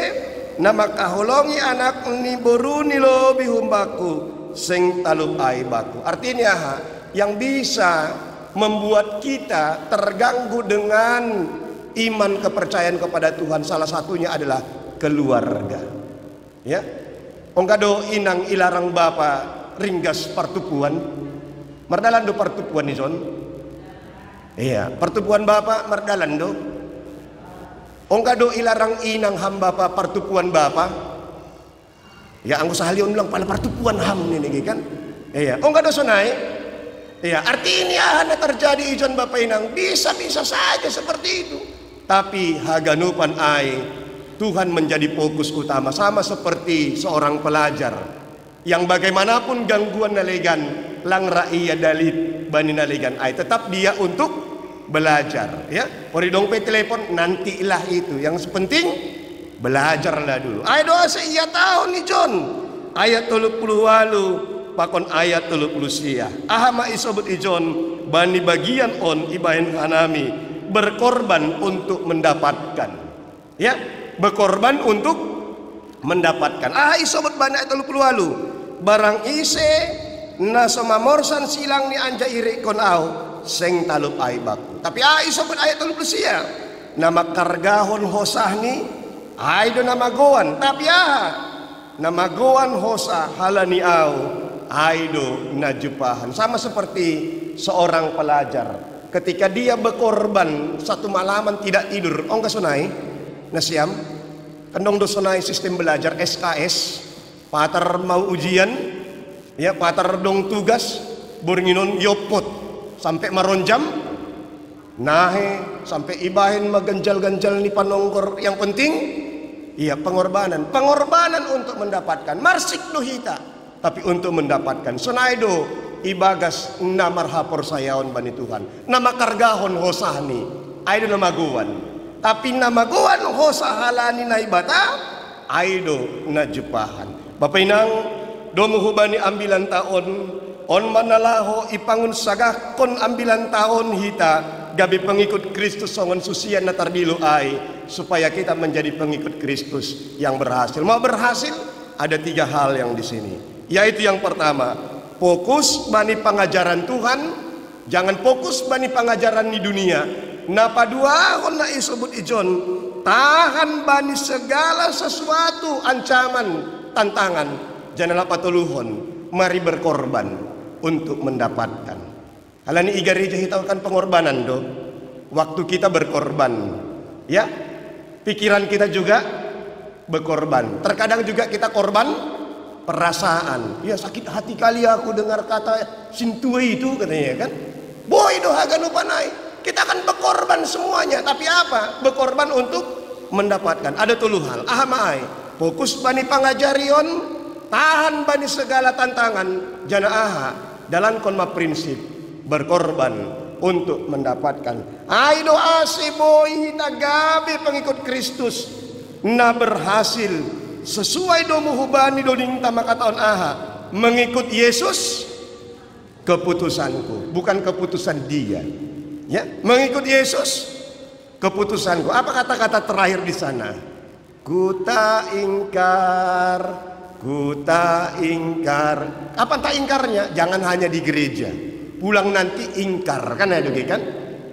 na makaholongi anak ni boru nilobi humbaku seng talup ay baku. Artinya yang bisa membuat kita terganggu dengan iman kepercayaan kepada Tuhan salah satunya adalah keluarga ya ongkado inang ilarang bapa ringgas partupuan merdalan do pertupuan ni John. Iya, pertupuan bapak merdalan do. Ongka do ilarang inang ham bapak pertupuan bapak. Ya anggo sahalion bilang pala pertupuan ham ni kan. Iya, ongka do sonai. Iya, artinya na terjadi ijon bapak inang bisa-bisa saja seperti itu. Tapi haganupan ay Tuhan menjadi fokus utama sama seperti seorang pelajar yang bagaimanapun gangguan nalegan lang raia dalit bani naligan ay tetap dia untuk belajar ya ori dong pe telepon nantilah itu yang penting belajarlah dulu ay doa sa iya tahun ni John ayat 38 pakon ayat 30 sia ahama isobut ijon bani bagian on ibahin hanami berkorban untuk mendapatkan ya berkorban untuk mendapatkan isobut bani ayat 38 barang ise na somamorsan silang ni anja iri kon au seng talup ay baku tapi isobut ayat 30 sia na makargahon hosah ni ay do namagoan tapi namagoan hosah halani au ay do najupahan sama seperti seorang pelajar ketika dia berkorban satu malaman tidak tidur ongka sonai nasiam kendong do sonai sistem belajar SKS patar mau ujian ya patar dong tugas boringinon yopot sampai maronjam nahe sampai ibahin maganjal-ganjal ni panonggor yang penting iya pengorbanan untuk mendapatkan marsik lohita tapi untuk mendapatkan sonaido ibagas namarhapor sayaon bani Tuhan nama kargahon hosahni aido namaguan tapi namaguan hosah halani naibata aido najupahan Bapak Inang domo hubani ambilan tahun on manalaho ipangun sagah kon ambilan tahun hita gabi pengikut Kristus songon susian natardilu ay supaya kita menjadi pengikut Kristus yang berhasil. Mau berhasil ada 3 hal yang di sini. Yaitu yang pertama, fokus bani pengajaran Tuhan, jangan fokus bani pengajaran di dunia. Napa dua na isebut ijon tahan bani segala sesuatu ancaman tantangan. Janganlah patuluhon, mari berkorban untuk mendapatkan. Halani iga gereja kita kan pengorbanan do. Waktu kita berkorban, Ya, pikiran kita juga berkorban. Terkadang juga kita korban perasaan. Ya, sakit hati kali aku dengar kata sintue itu katanya kan. Boy dohaga nupanai. Kita akan berkorban semuanya. Tapi apa? Berkorban untuk mendapatkan. Ada tulu hal. Ahamai. Fokus bani pangajarion. Tahan bani segala tantangan. Jana aha. Dalam konma prinsip. Berkorban untuk mendapatkan. Aido ase boy tagabe pengikut Kristus. Na berhasil. Sesuai domu hubani doning tamakataon aha. Mengikut Yesus. Keputusanku. Bukan keputusan dia. Ya, mengikut Yesus. Keputusanku. Apa kata-kata terakhir di sana? Kuta ingkar. Kuta ingkar. Apa tak ingkarnya? Jangan hanya di gereja. Pulang nanti ingkar kan ada kan?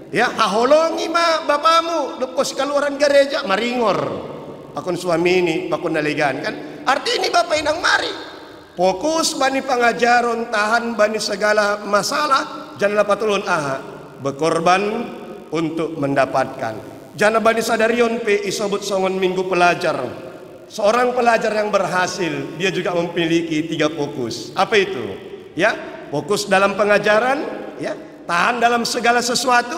Ya, haholongi ma bapamu lekos keluaran gereja maringor. Akun suami ini pakun naligan kan? Arti ini bapak inang mari. Fokus bani pangajaron tahan bani segala masalah jangan patulun aha berkorban untuk mendapatkan. Jangan bani sadarion pe isobut songon minggu pelajar. Seorang pelajar yang berhasil dia juga memiliki 3 fokus. Apa itu? Ya, fokus dalam pengajaran, ya, tahan dalam segala sesuatu,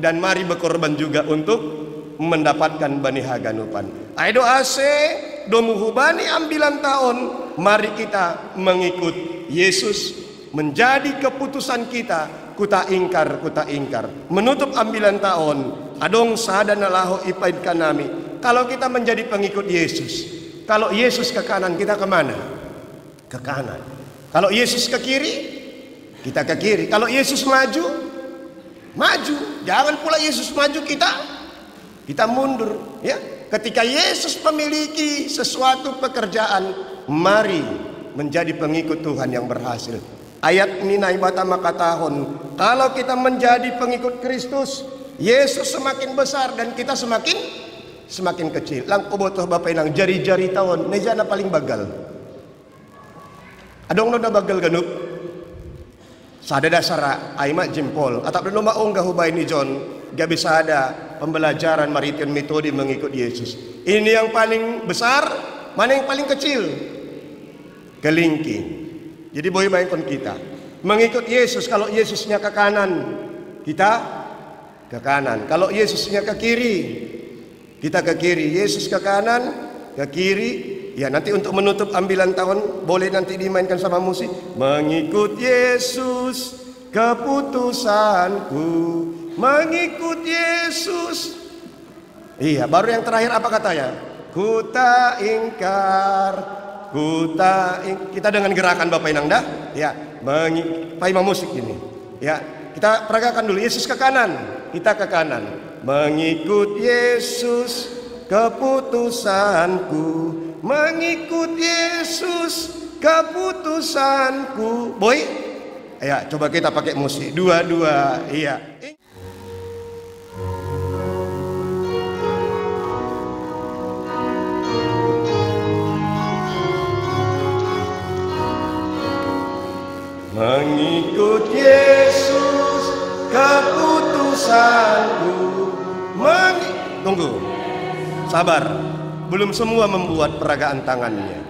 dan mari berkorban juga untuk mendapatkan bani haganupan. Aido ase domu hubani ambilan tahun, mari kita mengikut Yesus menjadi keputusan kita. Kuta ingkar, kuta ingkar. Menutup ambilan tahun, adong sadana laho ipaid kanami. Kalau kita menjadi pengikut Yesus, kalau Yesus ke kanan kita kemana? Ke kanan. Kalau Yesus ke kiri, kita ke kiri. Kalau Yesus maju, maju. Jangan pula Yesus maju kita mundur. Ya, ketika Yesus memiliki sesuatu pekerjaan, mari menjadi pengikut Tuhan yang berhasil. Ayat ini naibata makatahon. Kalau kita menjadi pengikut Kristus, Yesus semakin besar dan kita semakin kecil. Lang kubotoh bapak inang jari-jari tahun. Nejana paling bagal. Adong no na bagal ganup. Sada dasara aima jempol. Atap no maunggah hubay ni John. Gabi sada pembelajaran marition metode mengikut Yesus. Ini yang paling besar, mana yang paling kecil? Kelingking. Jadi boleh bayangkan kita mengikut Yesus. Kalau Yesusnya ke kanan, kita ke kanan. Kalau Yesusnya ke kiri, kita ke kiri. Yesus ke kanan, ke kiri. Ya, nanti untuk menutup ambilan tahun boleh nanti dimainkan sama musik. Mengikut Yesus keputusanku, mengikut Yesus. Iya, baru yang terakhir apa katanya? Kuta ingkar, kita dengan gerakan Bapak Inang dah. Ya, Pak Imam musik ini. Ya, kita peragakan dulu. Yesus ke kanan, kita ke kanan. Mengikut Yesus keputusanku, mengikut Yesus keputusanku. Boy, ya coba kita pakai musik. Dua-dua, iya. Mengikut Yesus keputusanku. Tunggu, sabar. Belum semua membuat peragaan tangannya.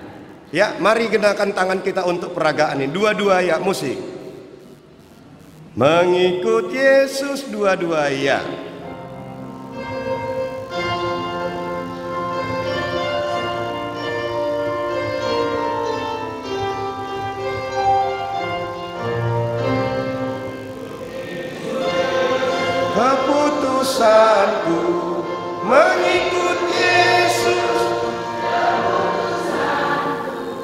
Ya, mari gunakan tangan kita untuk peragaan ini. Dua-dua ya, musik. Mengikut Yesus, dua-dua ya. Keputusanku mengikut Yesus.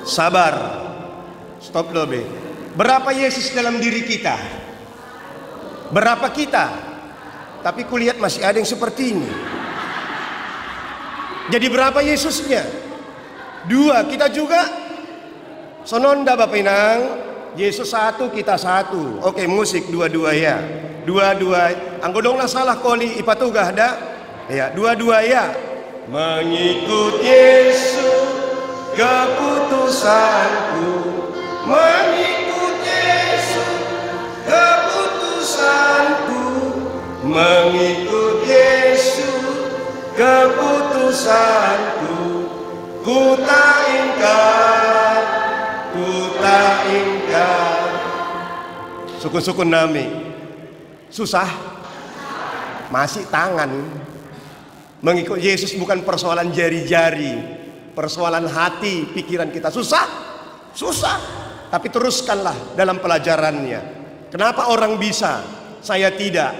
Sabar. Stop dulu, Be. Berapa Yesus dalam diri kita? Berapa kita? Tapi kulihat masih ada yang seperti ini. Jadi berapa Yesusnya? 2, kita juga. Sononda Bapak Inang. Yesus 1, kita 1. Oke, musik dua-dua ya. Dua-dua. Anggodonglah salah koli ipatugah dah. Ya, dua-dua ya. Mengikut Yesus keputusanku. Mengikut Yesus keputusanku. Mengikut Yesus keputusanku, ku tak ingkar, ku tak ingkar. Sukun-sukun nami, susah? Masih tangan. Mengikut Yesus bukan persoalan jari-jari, persoalan hati, pikiran kita. Susah? Susah. Tapi teruskanlah dalam pelajarannya. Kenapa orang bisa, saya tidak?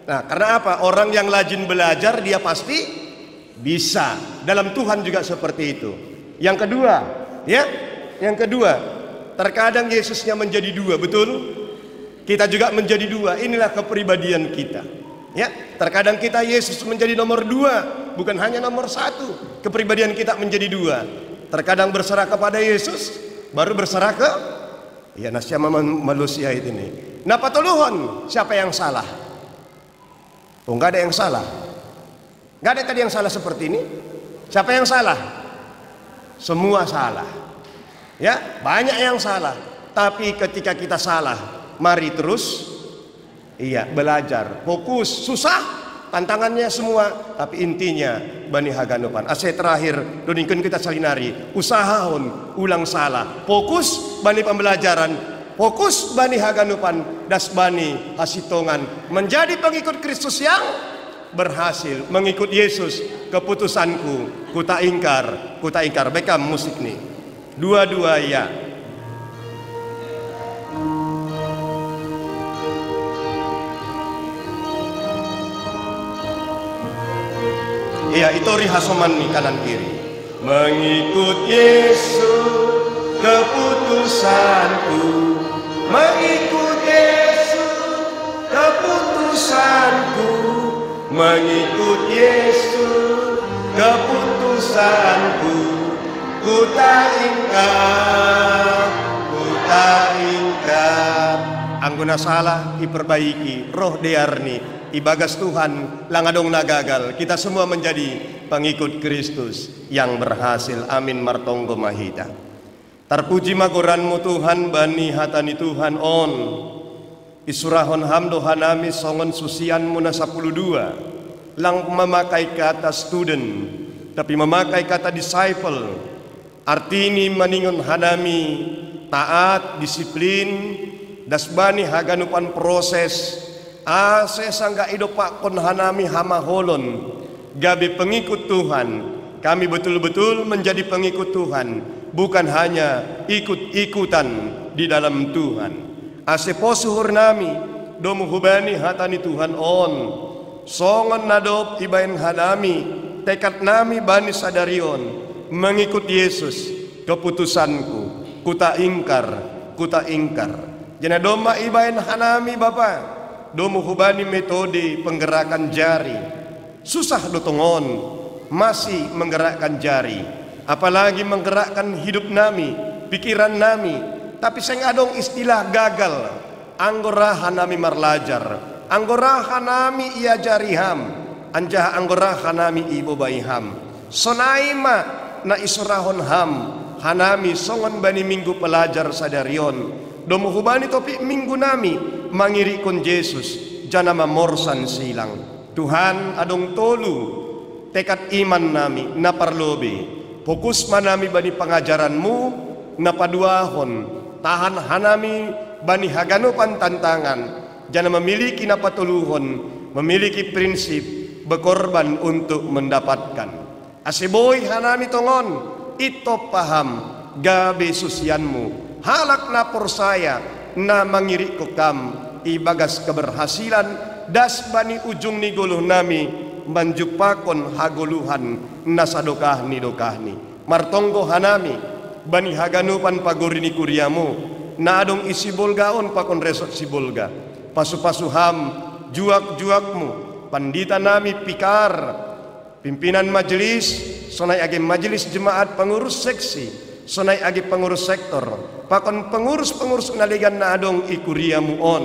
Nah, karena apa? Orang yang rajin belajar dia pasti bisa. Dalam Tuhan juga seperti itu. Yang kedua, ya, yang kedua, terkadang Yesusnya menjadi dua, betul? Kita juga menjadi dua. Inilah kepribadian kita. Ya, terkadang kita Yesus menjadi nomor dua, bukan hanya nomor satu. Kepribadian kita menjadi dua. Terkadang berserah kepada Yesus, baru berserah ke ya nasya manusia ini. Nah, patuluhon, siapa yang salah? Oh, enggak ada yang salah. Enggak ada tadi yang salah seperti ini. Siapa yang salah? Semua salah. Ya, banyak yang salah. Tapi ketika kita salah, mari terus belajar. Fokus, susah tantangannya semua, tapi intinya Bani Haganupan. Ase terakhir doningkeun kita salinari, usahaon ulang salah. Fokus Bani pembelajaran, fokus Bani Haganupan, das Bani Hasitongan menjadi pengikut Kristus yang berhasil. Mengikut Yesus, keputusanku, ku tak ingkar, ku tak ingkar. Bekam musik nih. Dua-dua ya. Iya, itu rihasoman nih kanan kiri. Mengikut Yesus, keputusanku, mengikut Yesus, keputusanku, mengikut Yesus, keputusanku, ku tak ingkar, ku tak ingkar. Angguna salah diperbaiki, roh dearni ibagas Tuhan langadong nagagal. Kita semua menjadi pengikut Kristus yang berhasil. Amin martonggo mahita. Terpuji magoranmu Tuhan, Bani hatani Tuhan on isurahon hamdo hanami songon susian muna 12 lang memakai kata student tapi memakai kata disciple. Artini maningon hanami taat, disiplin, das Bani Haganupan proses ase sangga idopak kon hanami hamaholon gabi pengikut Tuhan. Kami betul-betul menjadi pengikut Tuhan, bukan hanya ikut-ikutan di dalam Tuhan. Ase posuhur nami domu hubani hatani Tuhan on songon nadop ibain hanami tekad nami Bani sadarion mengikut Yesus. Keputusanku kuta ingkar, kuta ingkar. Jana doma ibain hanami Bapak domu hubani metode penggerakkan jari. Susah dotongon masih menggerakkan jari, apalagi menggerakkan hidup nami, pikiran nami. Tapi saya ngadong istilah gagal. Anggoraha nami marlajar, anggoraha nami ia jariham, anjah anggoraha nami ibo baiham. Sonaima na isurahon ham, hanami songon bani minggu pelajar sadarion. Domu hubani topi minggu nami mangirikon Yesus jana mamorsan silang. Tuhan adong tolu tekad iman nami naparlobe. Fokus manami bani pengajaranmu napaduahon. Tahan hanami Bani Haganupan tantangan. Jana memiliki napatuluhon, memiliki prinsip berkorban untuk mendapatkan. Aseboy hanami tongon ito paham gabe susianmu. Halak na porsaya na mangiri ko kam ibagas keberhasilan das bani ujung ni guluh nami manjupakon haguluhan nasadokahni dokahni. Martonggo hanami Bani Haganupan pagorini kuriamu na adong isibolgaon pakon resot sibolga. Pasu-pasu ham juak-juakmu pandita nami pikar pimpinan majelis sonai age majelis jemaat pengurus seksi sonai age pengurus sektor pakon pengurus-pengurus naligan na adong ikuriamu on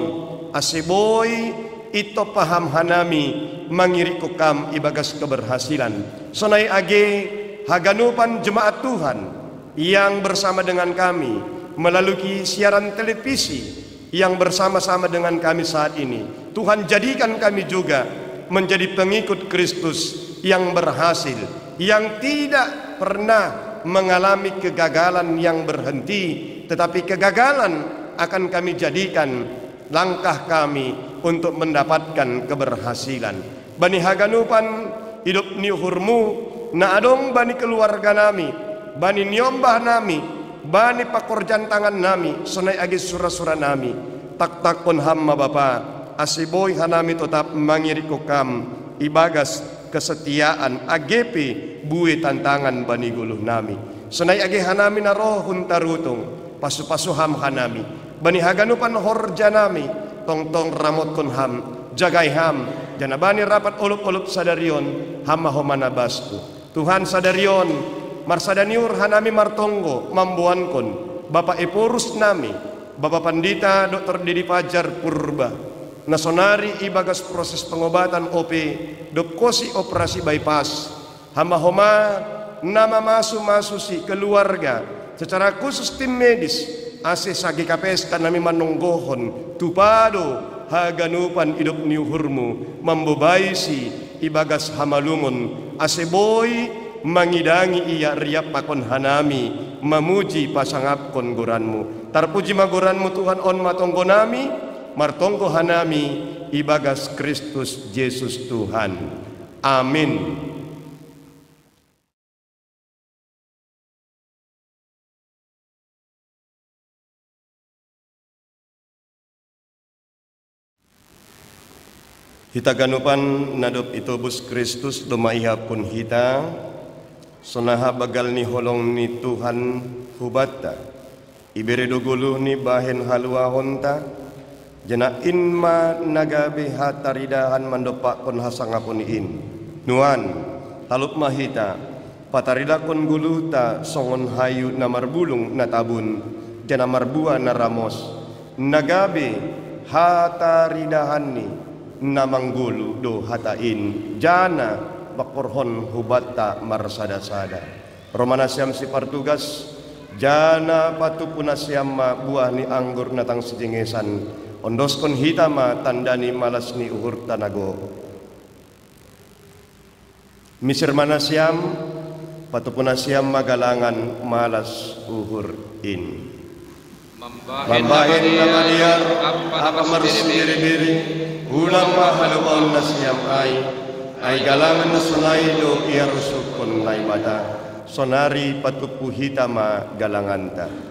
aseboy ito paham hanami mangiri kokam ibagas keberhasilan sonai age Haganupan jemaat Tuhan yang bersama dengan kami melalui siaran televisi yang bersama-sama dengan kami saat ini. Tuhan jadikan kami juga menjadi pengikut Kristus yang berhasil, yang tidak pernah mengalami kegagalan yang berhenti, tetapi kegagalan akan kami jadikan langkah kami untuk mendapatkan keberhasilan. Bani haganupan hidup ni hurmu na adong bani keluarga nami, bani nyombah nami, bani pakorjan tangan nami, sonai agi sura-sura nami, tak pun hamma Bapa, asiboy hanami tetap mangiriko kam, ibagas kesetiaan agepe buwe tantangan bani guluh nami. Sonai agi hanami na rohun tarutung, pasu-pasuham hanami, bani haganupan horja nami, tong-tong ramot kun ham, jagai ham, janabani rapat ulup-ulup sadarion, hamma homana basku. Tuhan sadarion, marsadaniur hanami martonggo, mambuan kun, Bapak Epurus nami, Bapak Pandita Dr. Didi Fajar Purba, nasonari ibagas proses pengobatan OP, dopkosi operasi bypass, hamma homa nama masu si keluarga, secara khusus tim medis, ase sagi kapes kanami manunggohon, tupado haganupan hidup niuhurmu, mambobaisi ibagas hamalungon, ase boy mangidangi iya riap pakon hanami, mamuji pasangap kon guranmu, tarpuji maguranmu Tuhan on matonggo nami, martonggo hanami, ibagas Kristus Yesus Tuhan. Amin. Hita ganupan nadop itobus Kristus domaiha pun hita, sonaha bagal ni holong ni Tuhan hubata, ibere doguluh ni bahen halua honta, jana inma nagabe hataridahan mandopak kon hasangapun in, nuan halup mahita, patarida kon guluta songon hayu na marbulung na tabun, jana marbua na ramos, nagabe hataridahan ni, namanggulu do hatain jana bakorhon hubata marsada-sada. Romana siam si partugas jana patupuna siam ma buah ni anggur natang sejengesan, ondoskon hitama tandani malas ni uhur tanago. Misir mana siam patupuna siam magalangan malas uhur in. Mambahin nama dia apa marsi biri-biri, ulang mahalukon na siyam ay galangan na sunay do iya rusukon na mata, sonari patupuhita ma galanganta.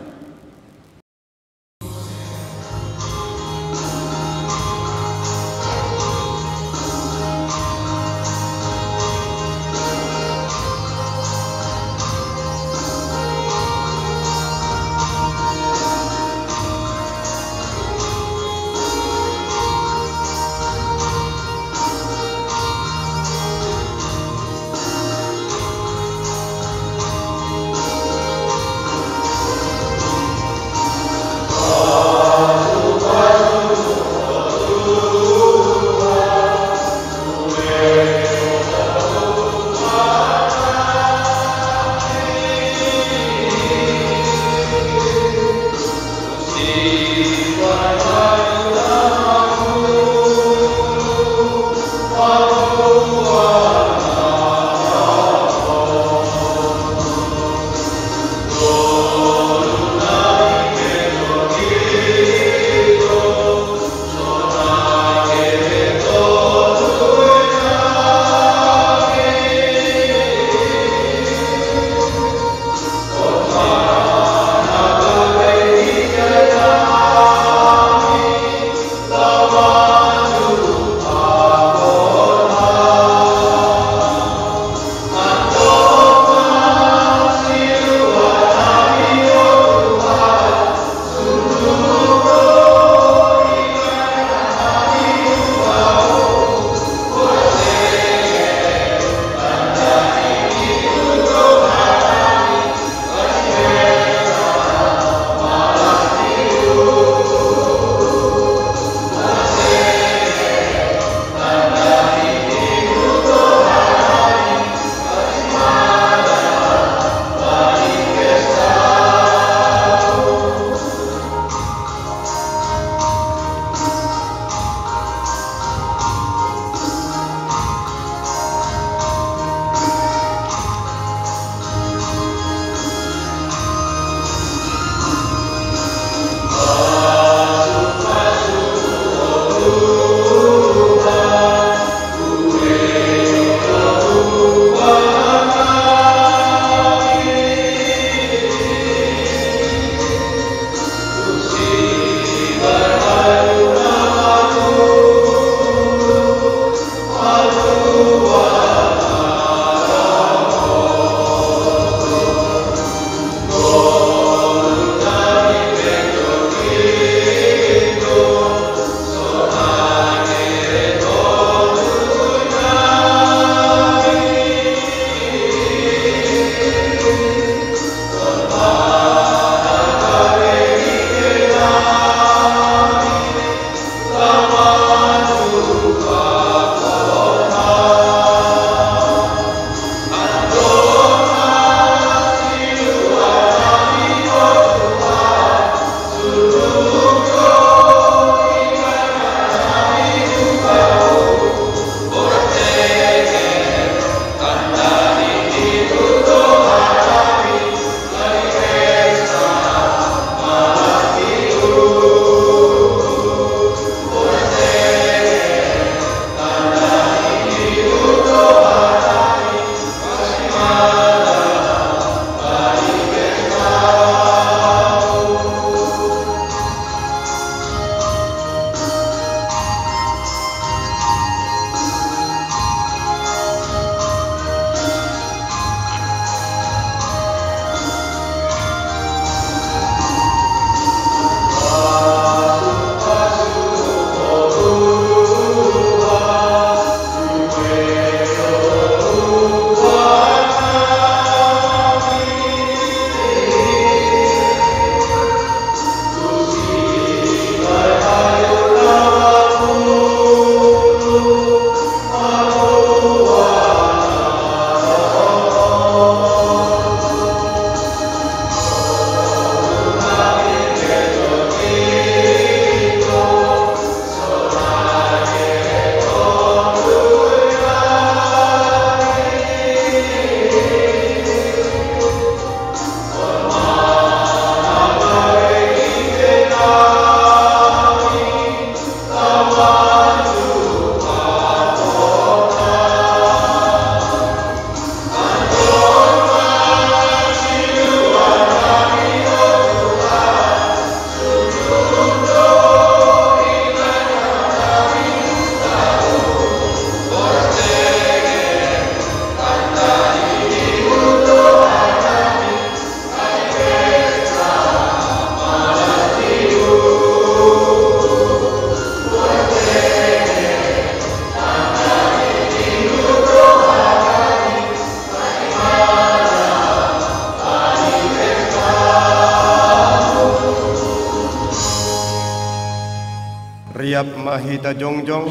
mahita jongjong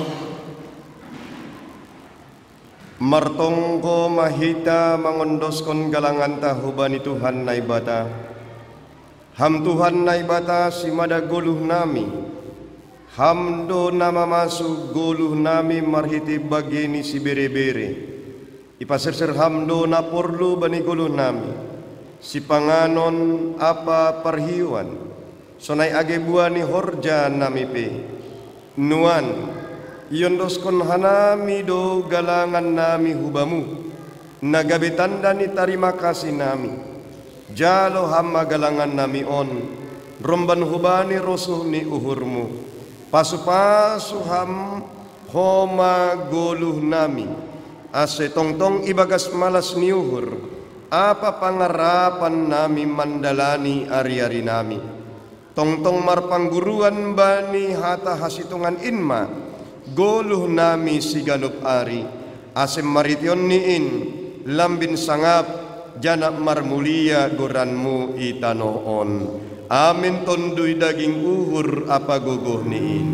martongko mahita mangondoskon galangan tahubani Tuhan naibata. Ham Tuhan naibata si mada goluh nami. Hamdo nama masuk goluh nami marhiti bagini si bere-bere. Ipasir-sir hamdo na porlu bani goluh nami. Si panganon apa perhiuan. Sonai age buani horja nami pe. Nuan yondoskon hanami do galangan nami hubamu. Nagabitan dani tarima kasih nami. Jalo hamma galangan nami on. Romban hubani rosuh ni uhurmu. Pasu-pasu ham homa goluh nami. Ase tongtong ibagas malas ni uhur. Apa pangarapan nami mandalani ari-ari nami. Tongtong marpangguruan bani hata hasitungan inma. Goluh nami si ganup ari. Asem marition niin lambin sangap janak marmulia goranmu itanoon. Amin tondui daging uhur apa guguh niin.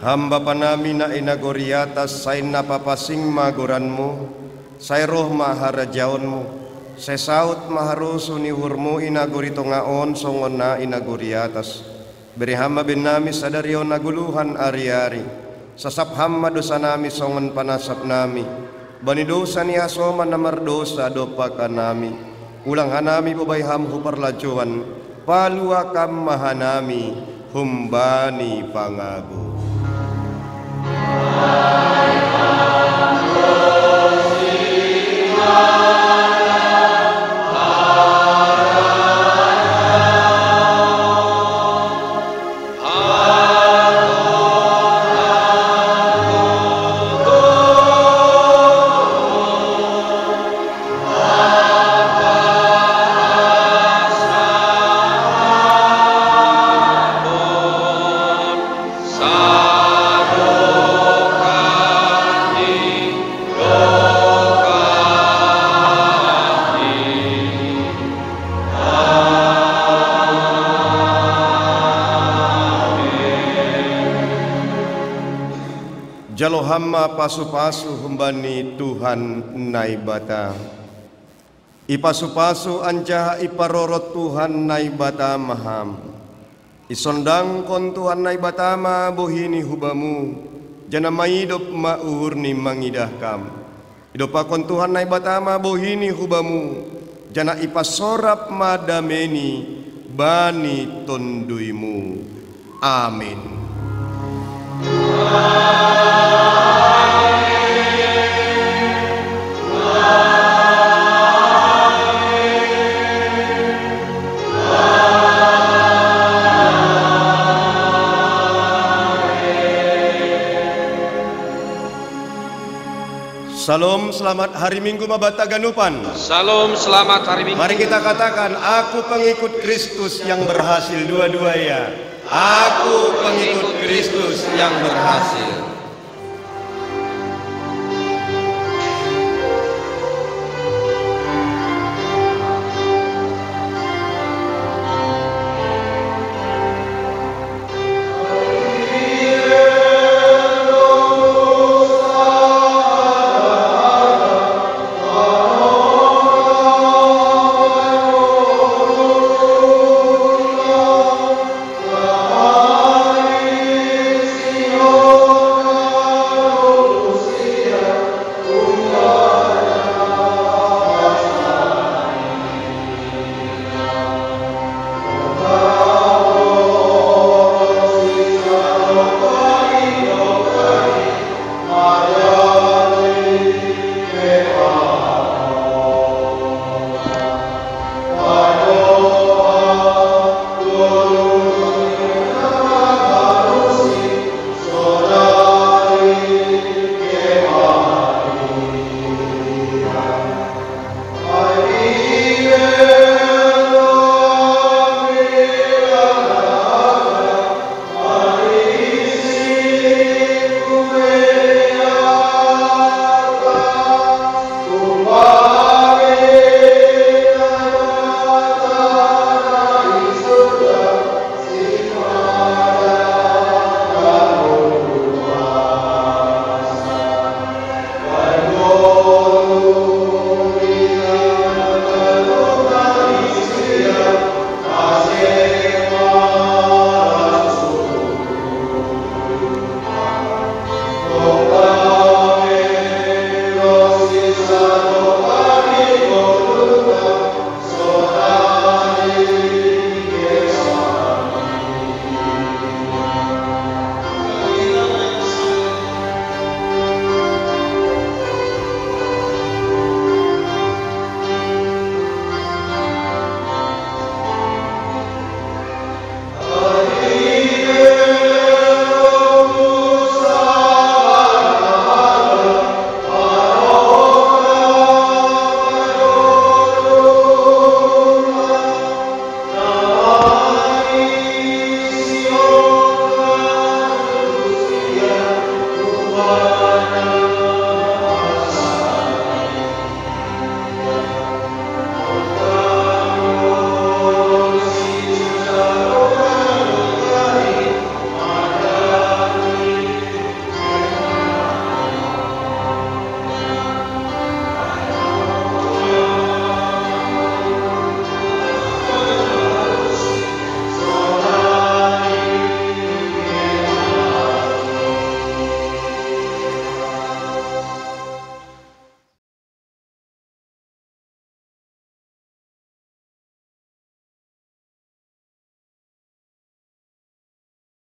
Hamba panami na inagoriatas say napapasing magoranmu, say roh maharajaonmu, say saut maharuso ni hurmu inagorito ngaon songon na inagoriatas. Beri hamba bin nami sadaryo naguluhan ari-ari, sasap hamba dosa nami songon panasap nami, bani dosa ni asoman na mardosa dopakan nami, ulang hanami bubay hamhu parlajuan, paluakam mahanami, humbani pangago. Jalo hamma pasu-pasu humbani Tuhan naibata. Ipasu-pasu anjaha iparorot Tuhan naibata maham. Isondang kon Tuhan naibata ma bohini hubamu. Jana maidop maurni mangidahkam. Idopakon Tuhan naibata ma bohini hubamu. Jana ipasorap madameni bani tonduimu. Amin. Salam, selamat hari Minggu Mabata Ganupan. Salam, selamat hari Minggu. Mari kita katakan, aku pengikut Kristus yang berhasil. Dua-dua ya. Aku pengikut Kristus yang berhasil.